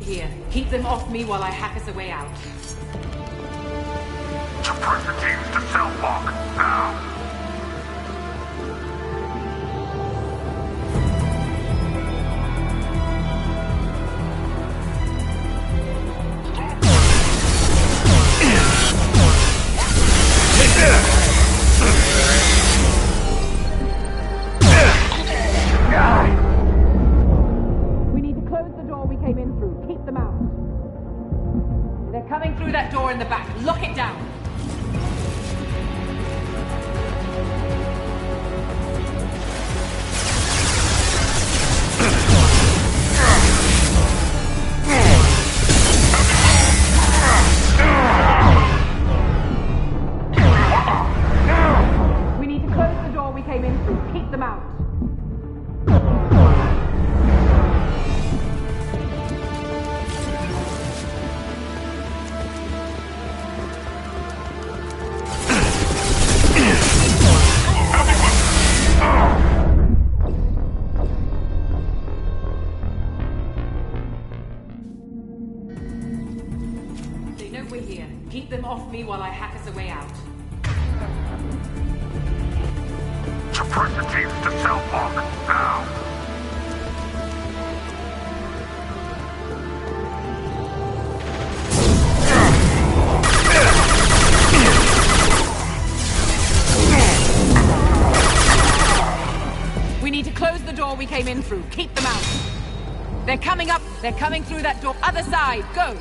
here. Keep them off me while I hack us a way out. Suppress the teams to cell block, now. We need to close the door we came in through. Keep them out. They're coming through that door in the back. Lock it down. We need to close the door we came in through. Keep them out. They know we're here. Keep them off me while I hack us a way out. Suppress the teams to cell block, now. We need to close the door we came in through. Keep them out. They're coming up. They're coming through that door. Other side. Go.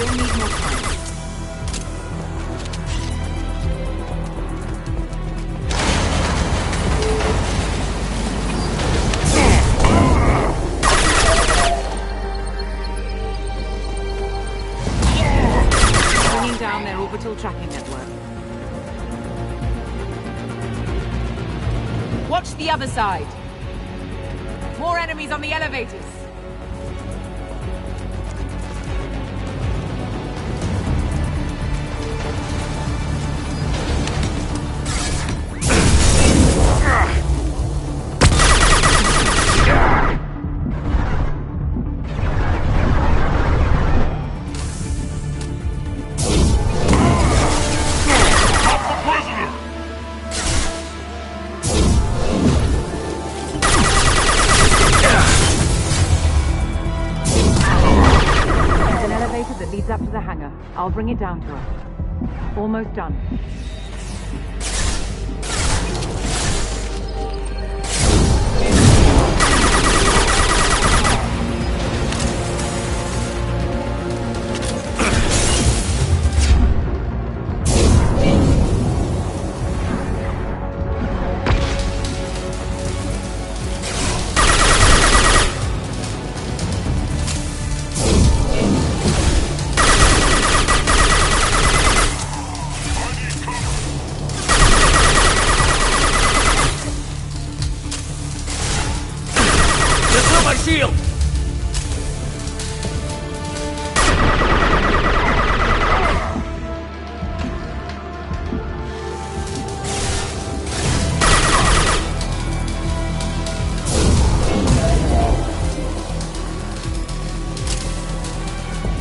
still need more time. Bringing down their orbital tracking network. Watch the other side. More enemies on the elevators. Up to the hangar. I'll bring it down to her. Almost done. Shield!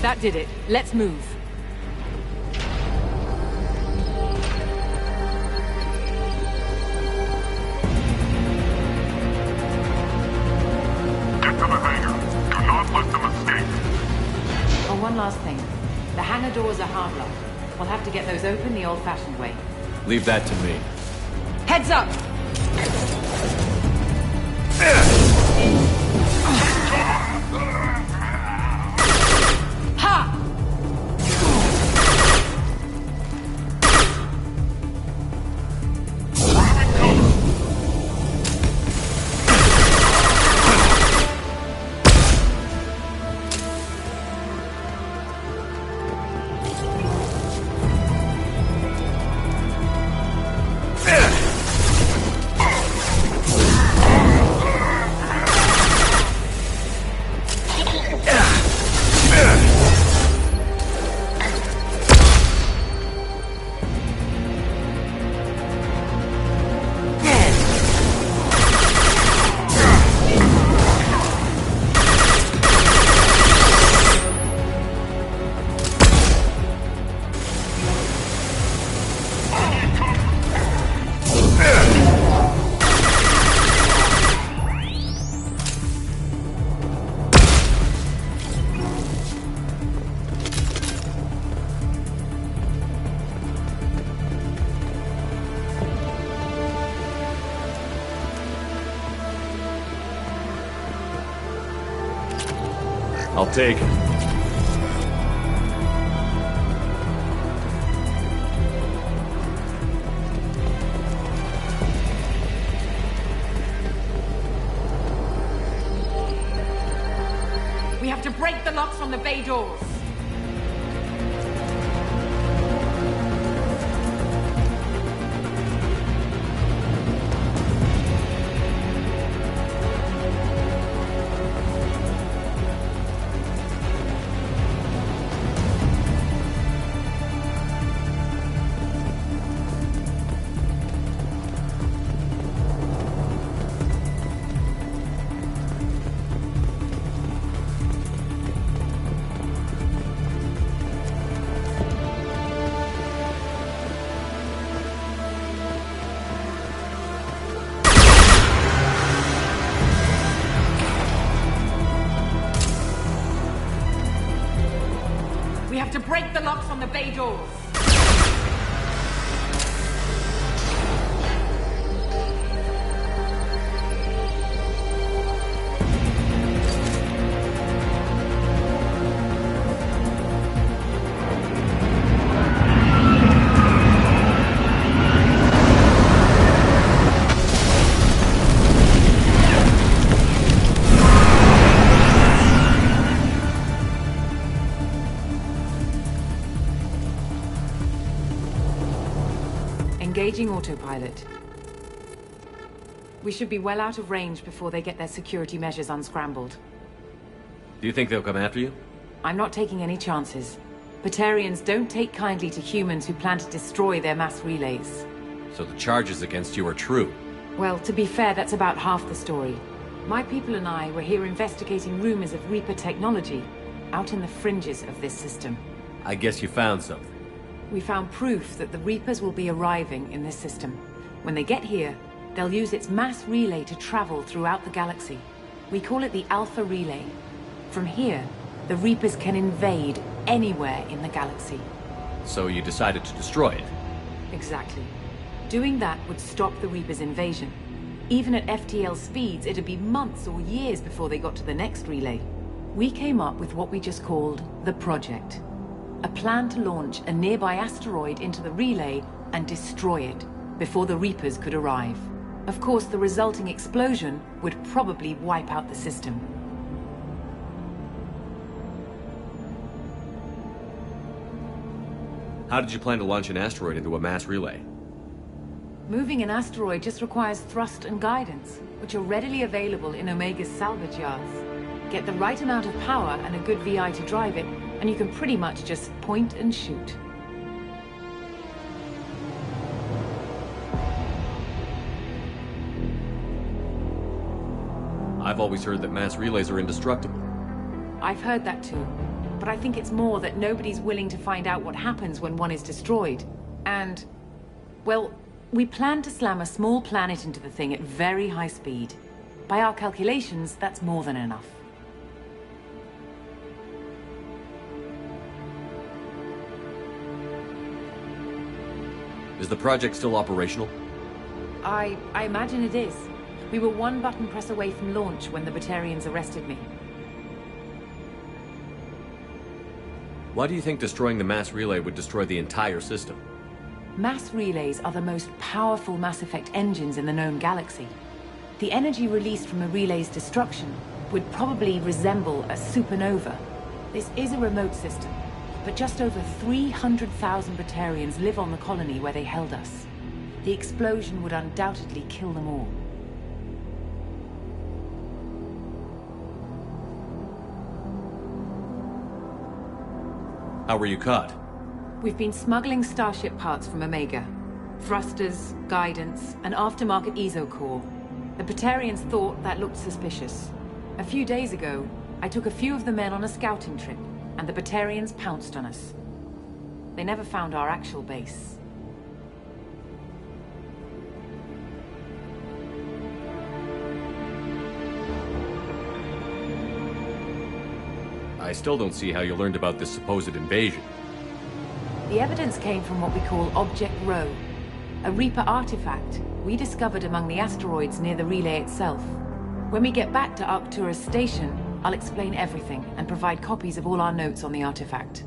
That did it. Let's move. One last thing. The hangar doors are hard-locked. We'll have to get those open the old-fashioned way. Leave that to me. Heads up! Ha! I'll take it. We have to break the locks on the bay doors. We have to break the locks on the bay doors. Engaging autopilot. We should be well out of range before they get their security measures unscrambled. Do you think they'll come after you? I'm not taking any chances. Batarians don't take kindly to humans who plan to destroy their mass relays. So the charges against you are true? Well, to be fair, that's about half the story. My people and I were here investigating rumors of Reaper technology out in the fringes of this system. I guess you found something. We found proof that the Reapers will be arriving in this system. When they get here, they'll use its mass relay to travel throughout the galaxy. We call it the Alpha Relay. From here, the Reapers can invade anywhere in the galaxy. So you decided to destroy it? Exactly. Doing that would stop the Reapers' invasion. Even at FTL speeds, it'd be months or years before they got to the next relay. We came up with what we just called the Project. A plan to launch a nearby asteroid into the relay and destroy it before the Reapers could arrive. Of course, the resulting explosion would probably wipe out the system. How did you plan to launch an asteroid into a mass relay? Moving an asteroid just requires thrust and guidance, which are readily available in Omega's salvage yards. Get the right amount of power and a good VI to drive it, and you can pretty much just point and shoot. I've always heard that mass relays are indestructible. I've heard that too, but I think it's more that nobody's willing to find out what happens when one is destroyed. And, well, we plan to slam a small planet into the thing at very high speed. By our calculations, that's more than enough. Is the project still operational? I imagine it is. We were one button press away from launch when the Batarians arrested me. Why do you think destroying the mass relay would destroy the entire system? Mass relays are the most powerful Mass Effect engines in the known galaxy. The energy released from a relay's destruction would probably resemble a supernova. This is a remote system, but just over 300,000 Batarians live on the colony where they held us. The explosion would undoubtedly kill them all. How were you caught? We've been smuggling Starship parts from Omega. Thrusters, guidance, and aftermarket ESO core. The Batarians thought that looked suspicious. A few days ago, I took a few of the men on a scouting trip, and the Batarians pounced on us. They never found our actual base. I still don't see how you learned about this supposed invasion. The evidence came from what we call Object Rho, a Reaper artifact we discovered among the asteroids near the relay itself. When we get back to Arcturus Station, I'll explain everything and provide copies of all our notes on the artifact.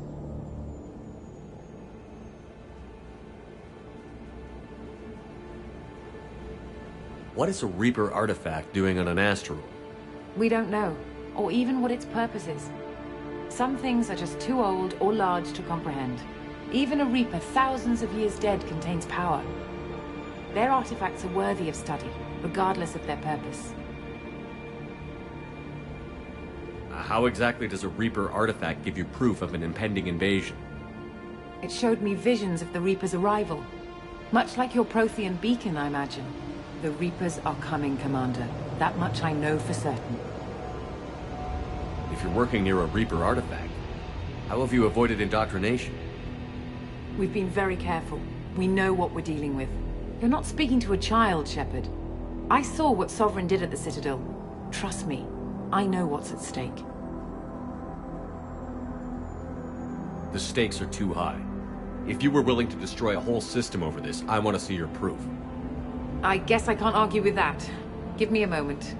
What is a Reaper artifact doing on an asteroid? We don't know, or even what its purpose is. Some things are just too old or large to comprehend. Even a Reaper thousands of years dead contains power. Their artifacts are worthy of study, regardless of their purpose. How exactly does a Reaper artifact give you proof of an impending invasion? It showed me visions of the Reaper's arrival. Much like your Prothean beacon, I imagine. The Reapers are coming, Commander. That much I know for certain. If you're working near a Reaper artifact, how have you avoided indoctrination? We've been very careful. We know what we're dealing with. You're not speaking to a child, Shepard. I saw what Sovereign did at the Citadel. Trust me, I know what's at stake. The stakes are too high. If you were willing to destroy a whole system over this, I want to see your proof. I guess I can't argue with that. Give me a moment.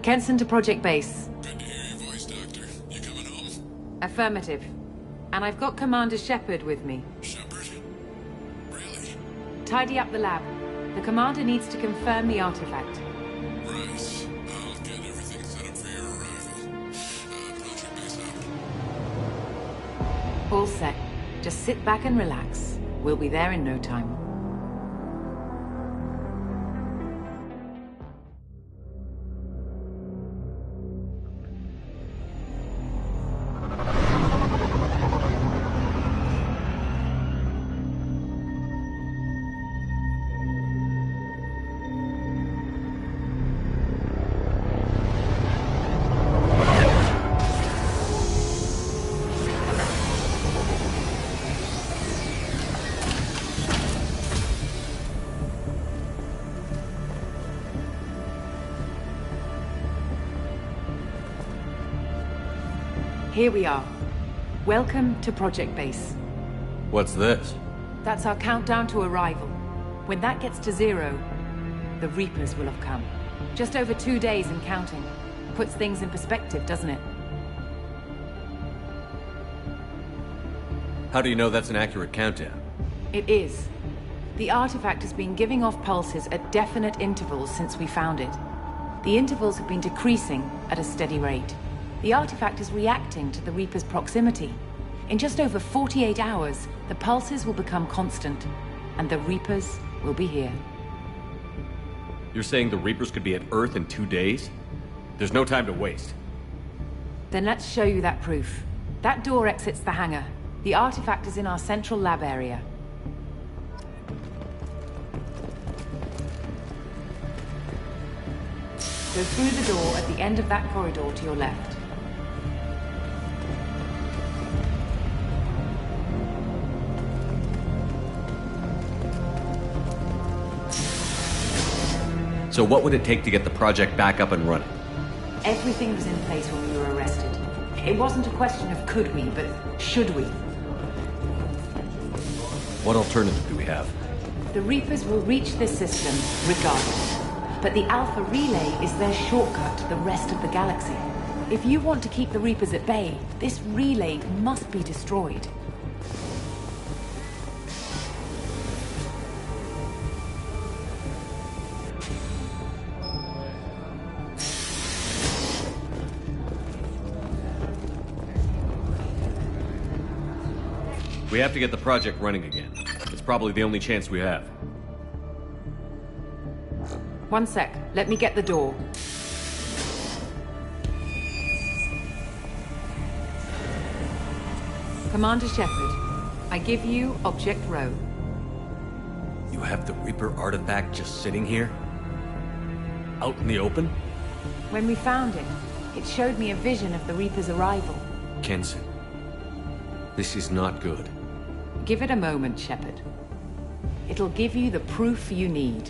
Kenson to Project Base. Good to hear your voice, Doctor. You coming home? Affirmative. And I've got Commander Shepard with me. Shepard? Really? Tidy up the lab. The Commander needs to confirm the artifact. Right. I'll get everything set up for your arrival. Project Base out. All set. Just sit back and relax. We'll be there in no time. Here we are. Welcome to Project Base. What's this? That's our countdown to arrival. When that gets to 0, the Reapers will have come. Just over 2 days and counting. Puts things in perspective, doesn't it? How do you know that's an accurate countdown? It is. The artifact has been giving off pulses at definite intervals since we found it. The intervals have been decreasing at a steady rate. The artifact is reacting to the Reaper's proximity. In just over 48 hours, the pulses will become constant, and the Reapers will be here. You're saying the Reapers could be at Earth in 2 days? There's no time to waste. Then let's show you that proof. That door exits the hangar. The artifact is in our central lab area. Go through the door at the end of that corridor to your left. So what would it take to get the project back up and running? Everything was in place when we were arrested. It wasn't a question of could we, but should we. What alternative do we have? The Reapers will reach this system regardless. But the Alpha Relay is their shortcut to the rest of the galaxy. If you want to keep the Reapers at bay, this relay must be destroyed. We have to get the project running again. It's probably the only chance we have. One sec. Let me get the door. Commander Shepard, I give you Object Rho. You have the Reaper artifact just sitting here? Out in the open? When we found it, it showed me a vision of the Reaper's arrival. Kenson, this is not good. Give it a moment, Shepard. It'll give you the proof you need.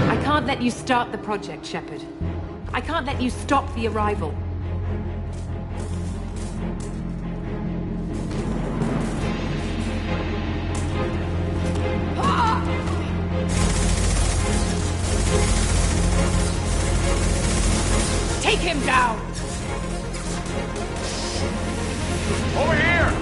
I can't let you start the project, Shepard. I can't let you stop the arrival. Take him down! Over here!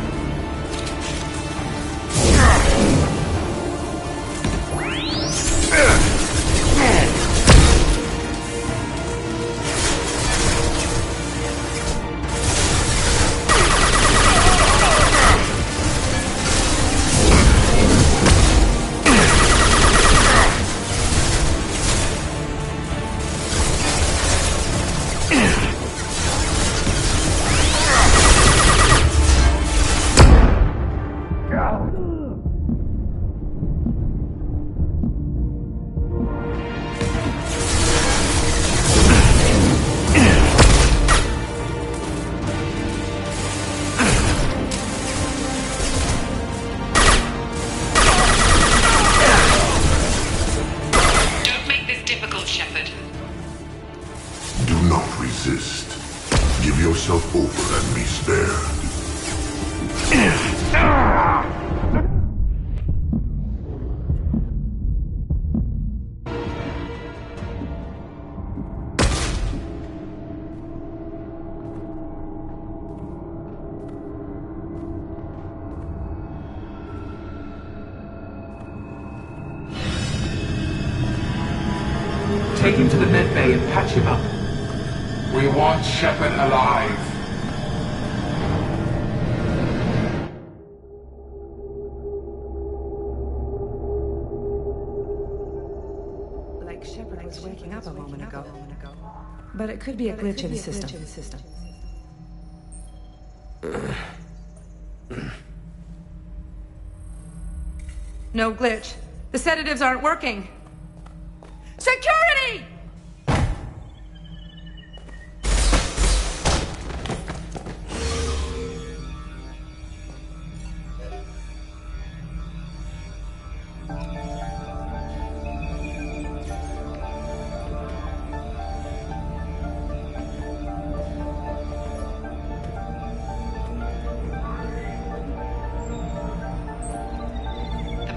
Take him to the med bay and patch him up. We want Shepard alive. Like Shepard was waking up a moment ago. But it could be a glitch in the system. No glitch. The sedatives aren't working. Security!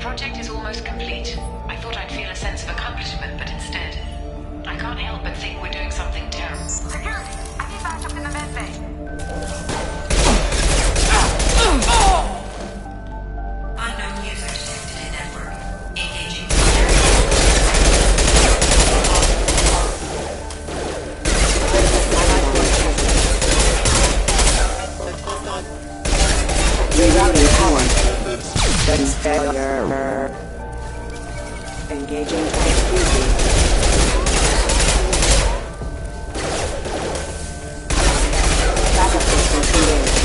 project is almost complete. I thought I'd feel a sense of accomplishment, but instead, I can't help but think we're doing something terrible. Security! I need backup in the med bay. Unknown user detected in network. Engaging. Rerouting power. Settings failure. Engaging transfusion. Backup system engaged.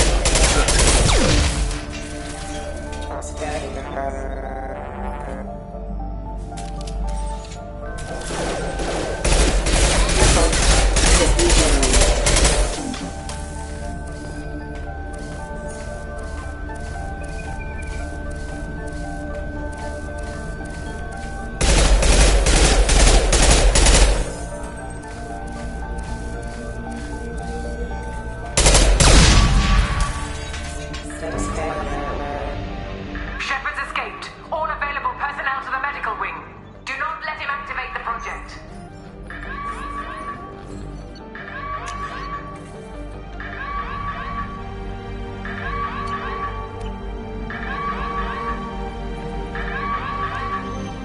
Shepard's escaped. All available personnel to the medical wing. Do not let him activate the project.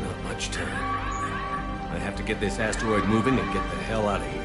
Not much time. I have to get this asteroid moving and get the hell out of here.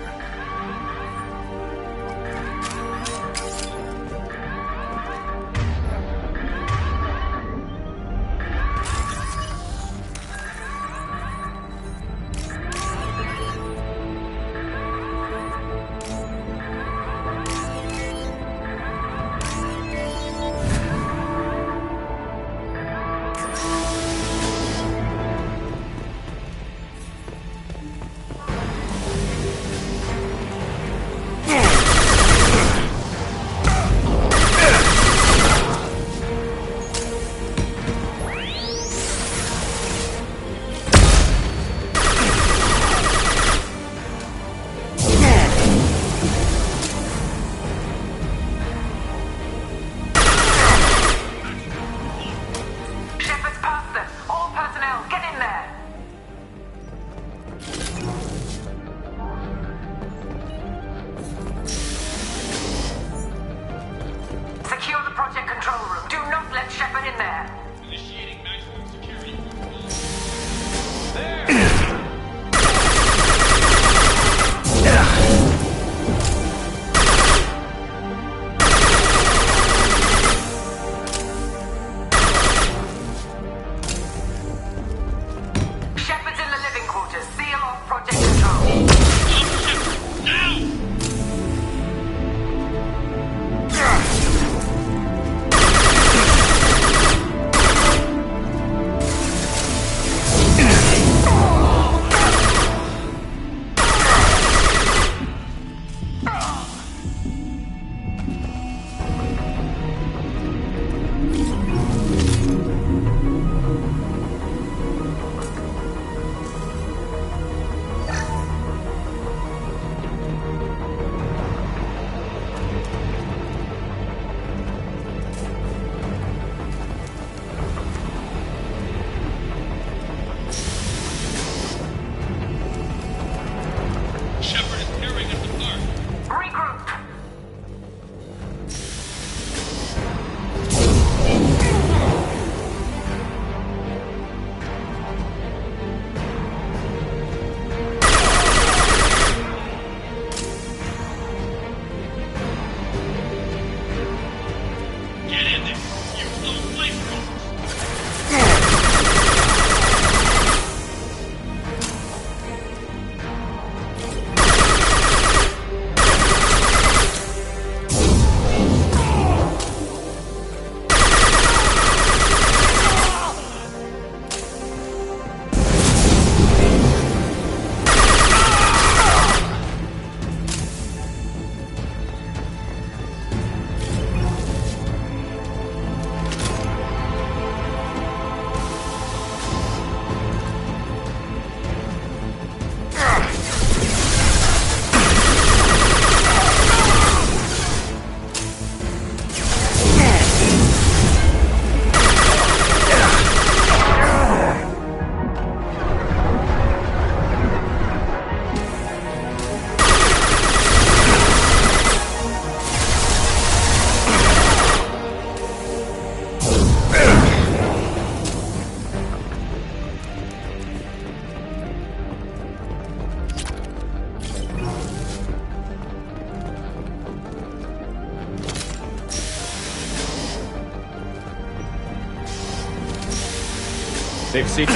Safe seat.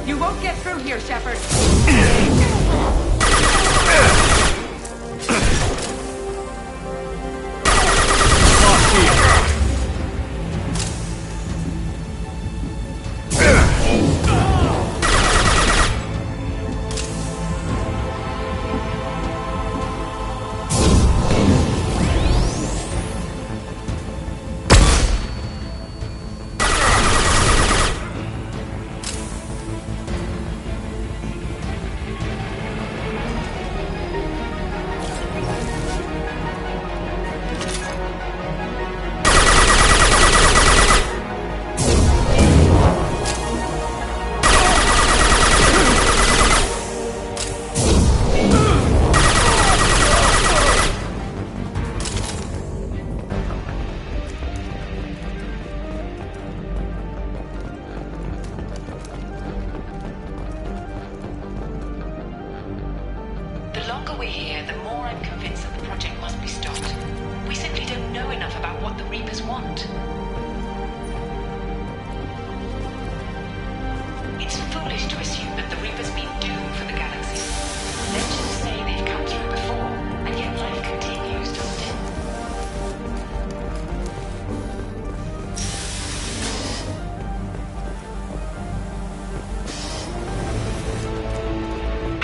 You won't get through here, Shepard. The longer we're here, the more I'm convinced that the project must be stopped. We simply don't know enough about what the Reapers want. It's foolish to assume that the Reapers mean doom for the galaxy. Legends say they've come through before, and yet life continues, doesn't it?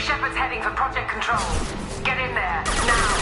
Shepard's heading for Project Control. Get in there, now!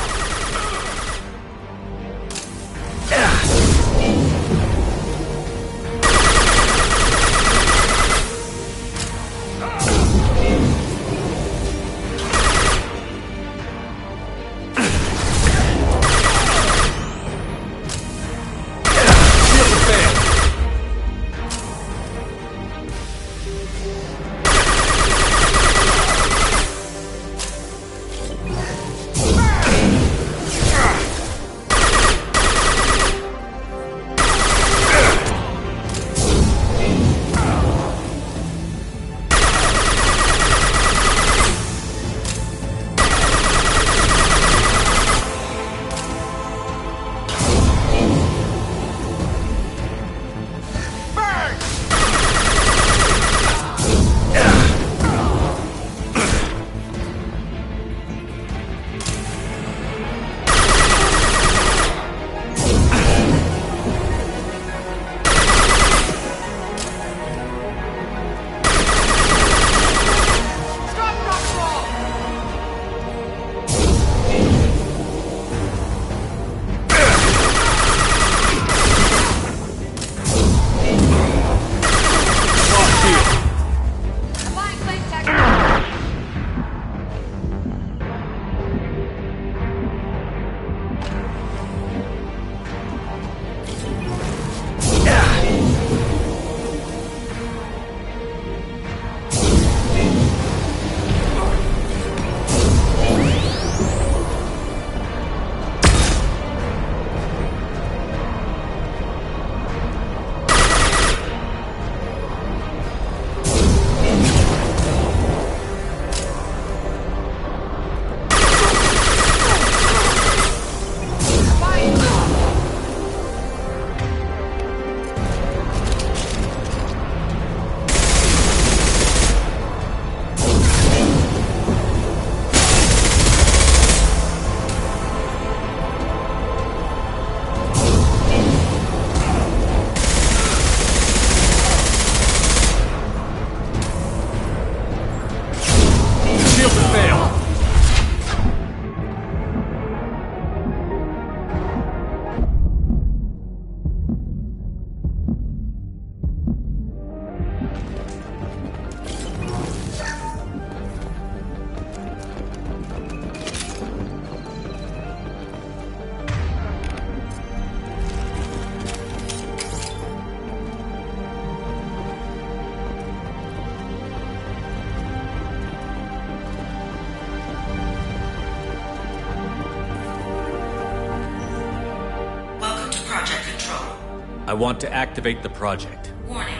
I want to activate the project. Warning.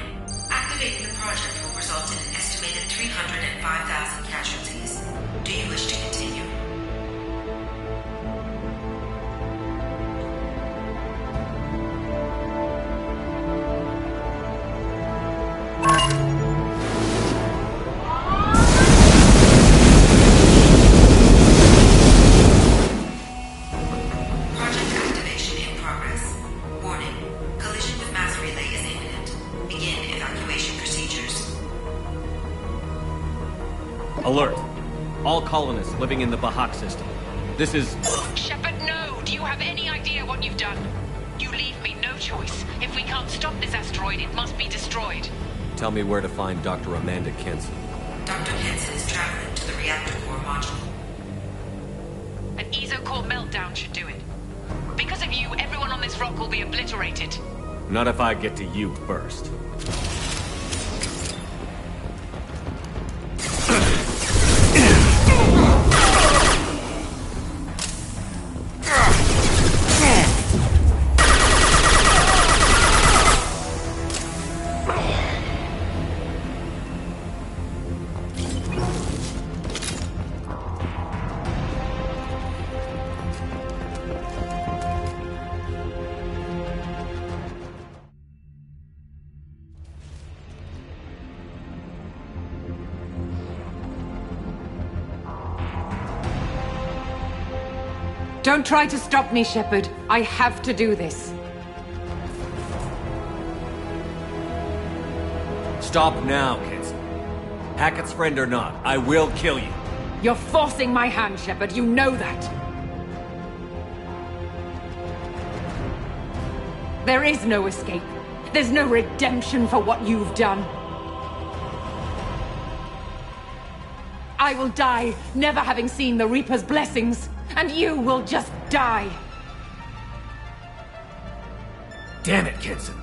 Activating the project will result in an estimated 305,000 casualties. Do you wish to continue? Project activation in progress. Warning. Collision with mass relay is imminent. Begin evacuation procedures. Alert. All colonists living in the Bahak system. This is... Shepard, no! Do you have any idea what you've done? You leave me no choice. If we can't stop this asteroid, it must be destroyed. Tell me where to find Dr. Amanda Kenson. Dr. Kenson is traveling to the reactor core module. An ESO-core meltdown should do it. Because of you, everyone on this rock will be obliterated. Not if I get to you first. Don't try to stop me, Shepard. I have to do this. Stop now, Kenson. Hackett's friend or not, I will kill you. You're forcing my hand, Shepard. You know that. There is no escape. There's no redemption for what you've done. I will die, never having seen the Reaper's blessings. And you will just die. Damn it, Kenson.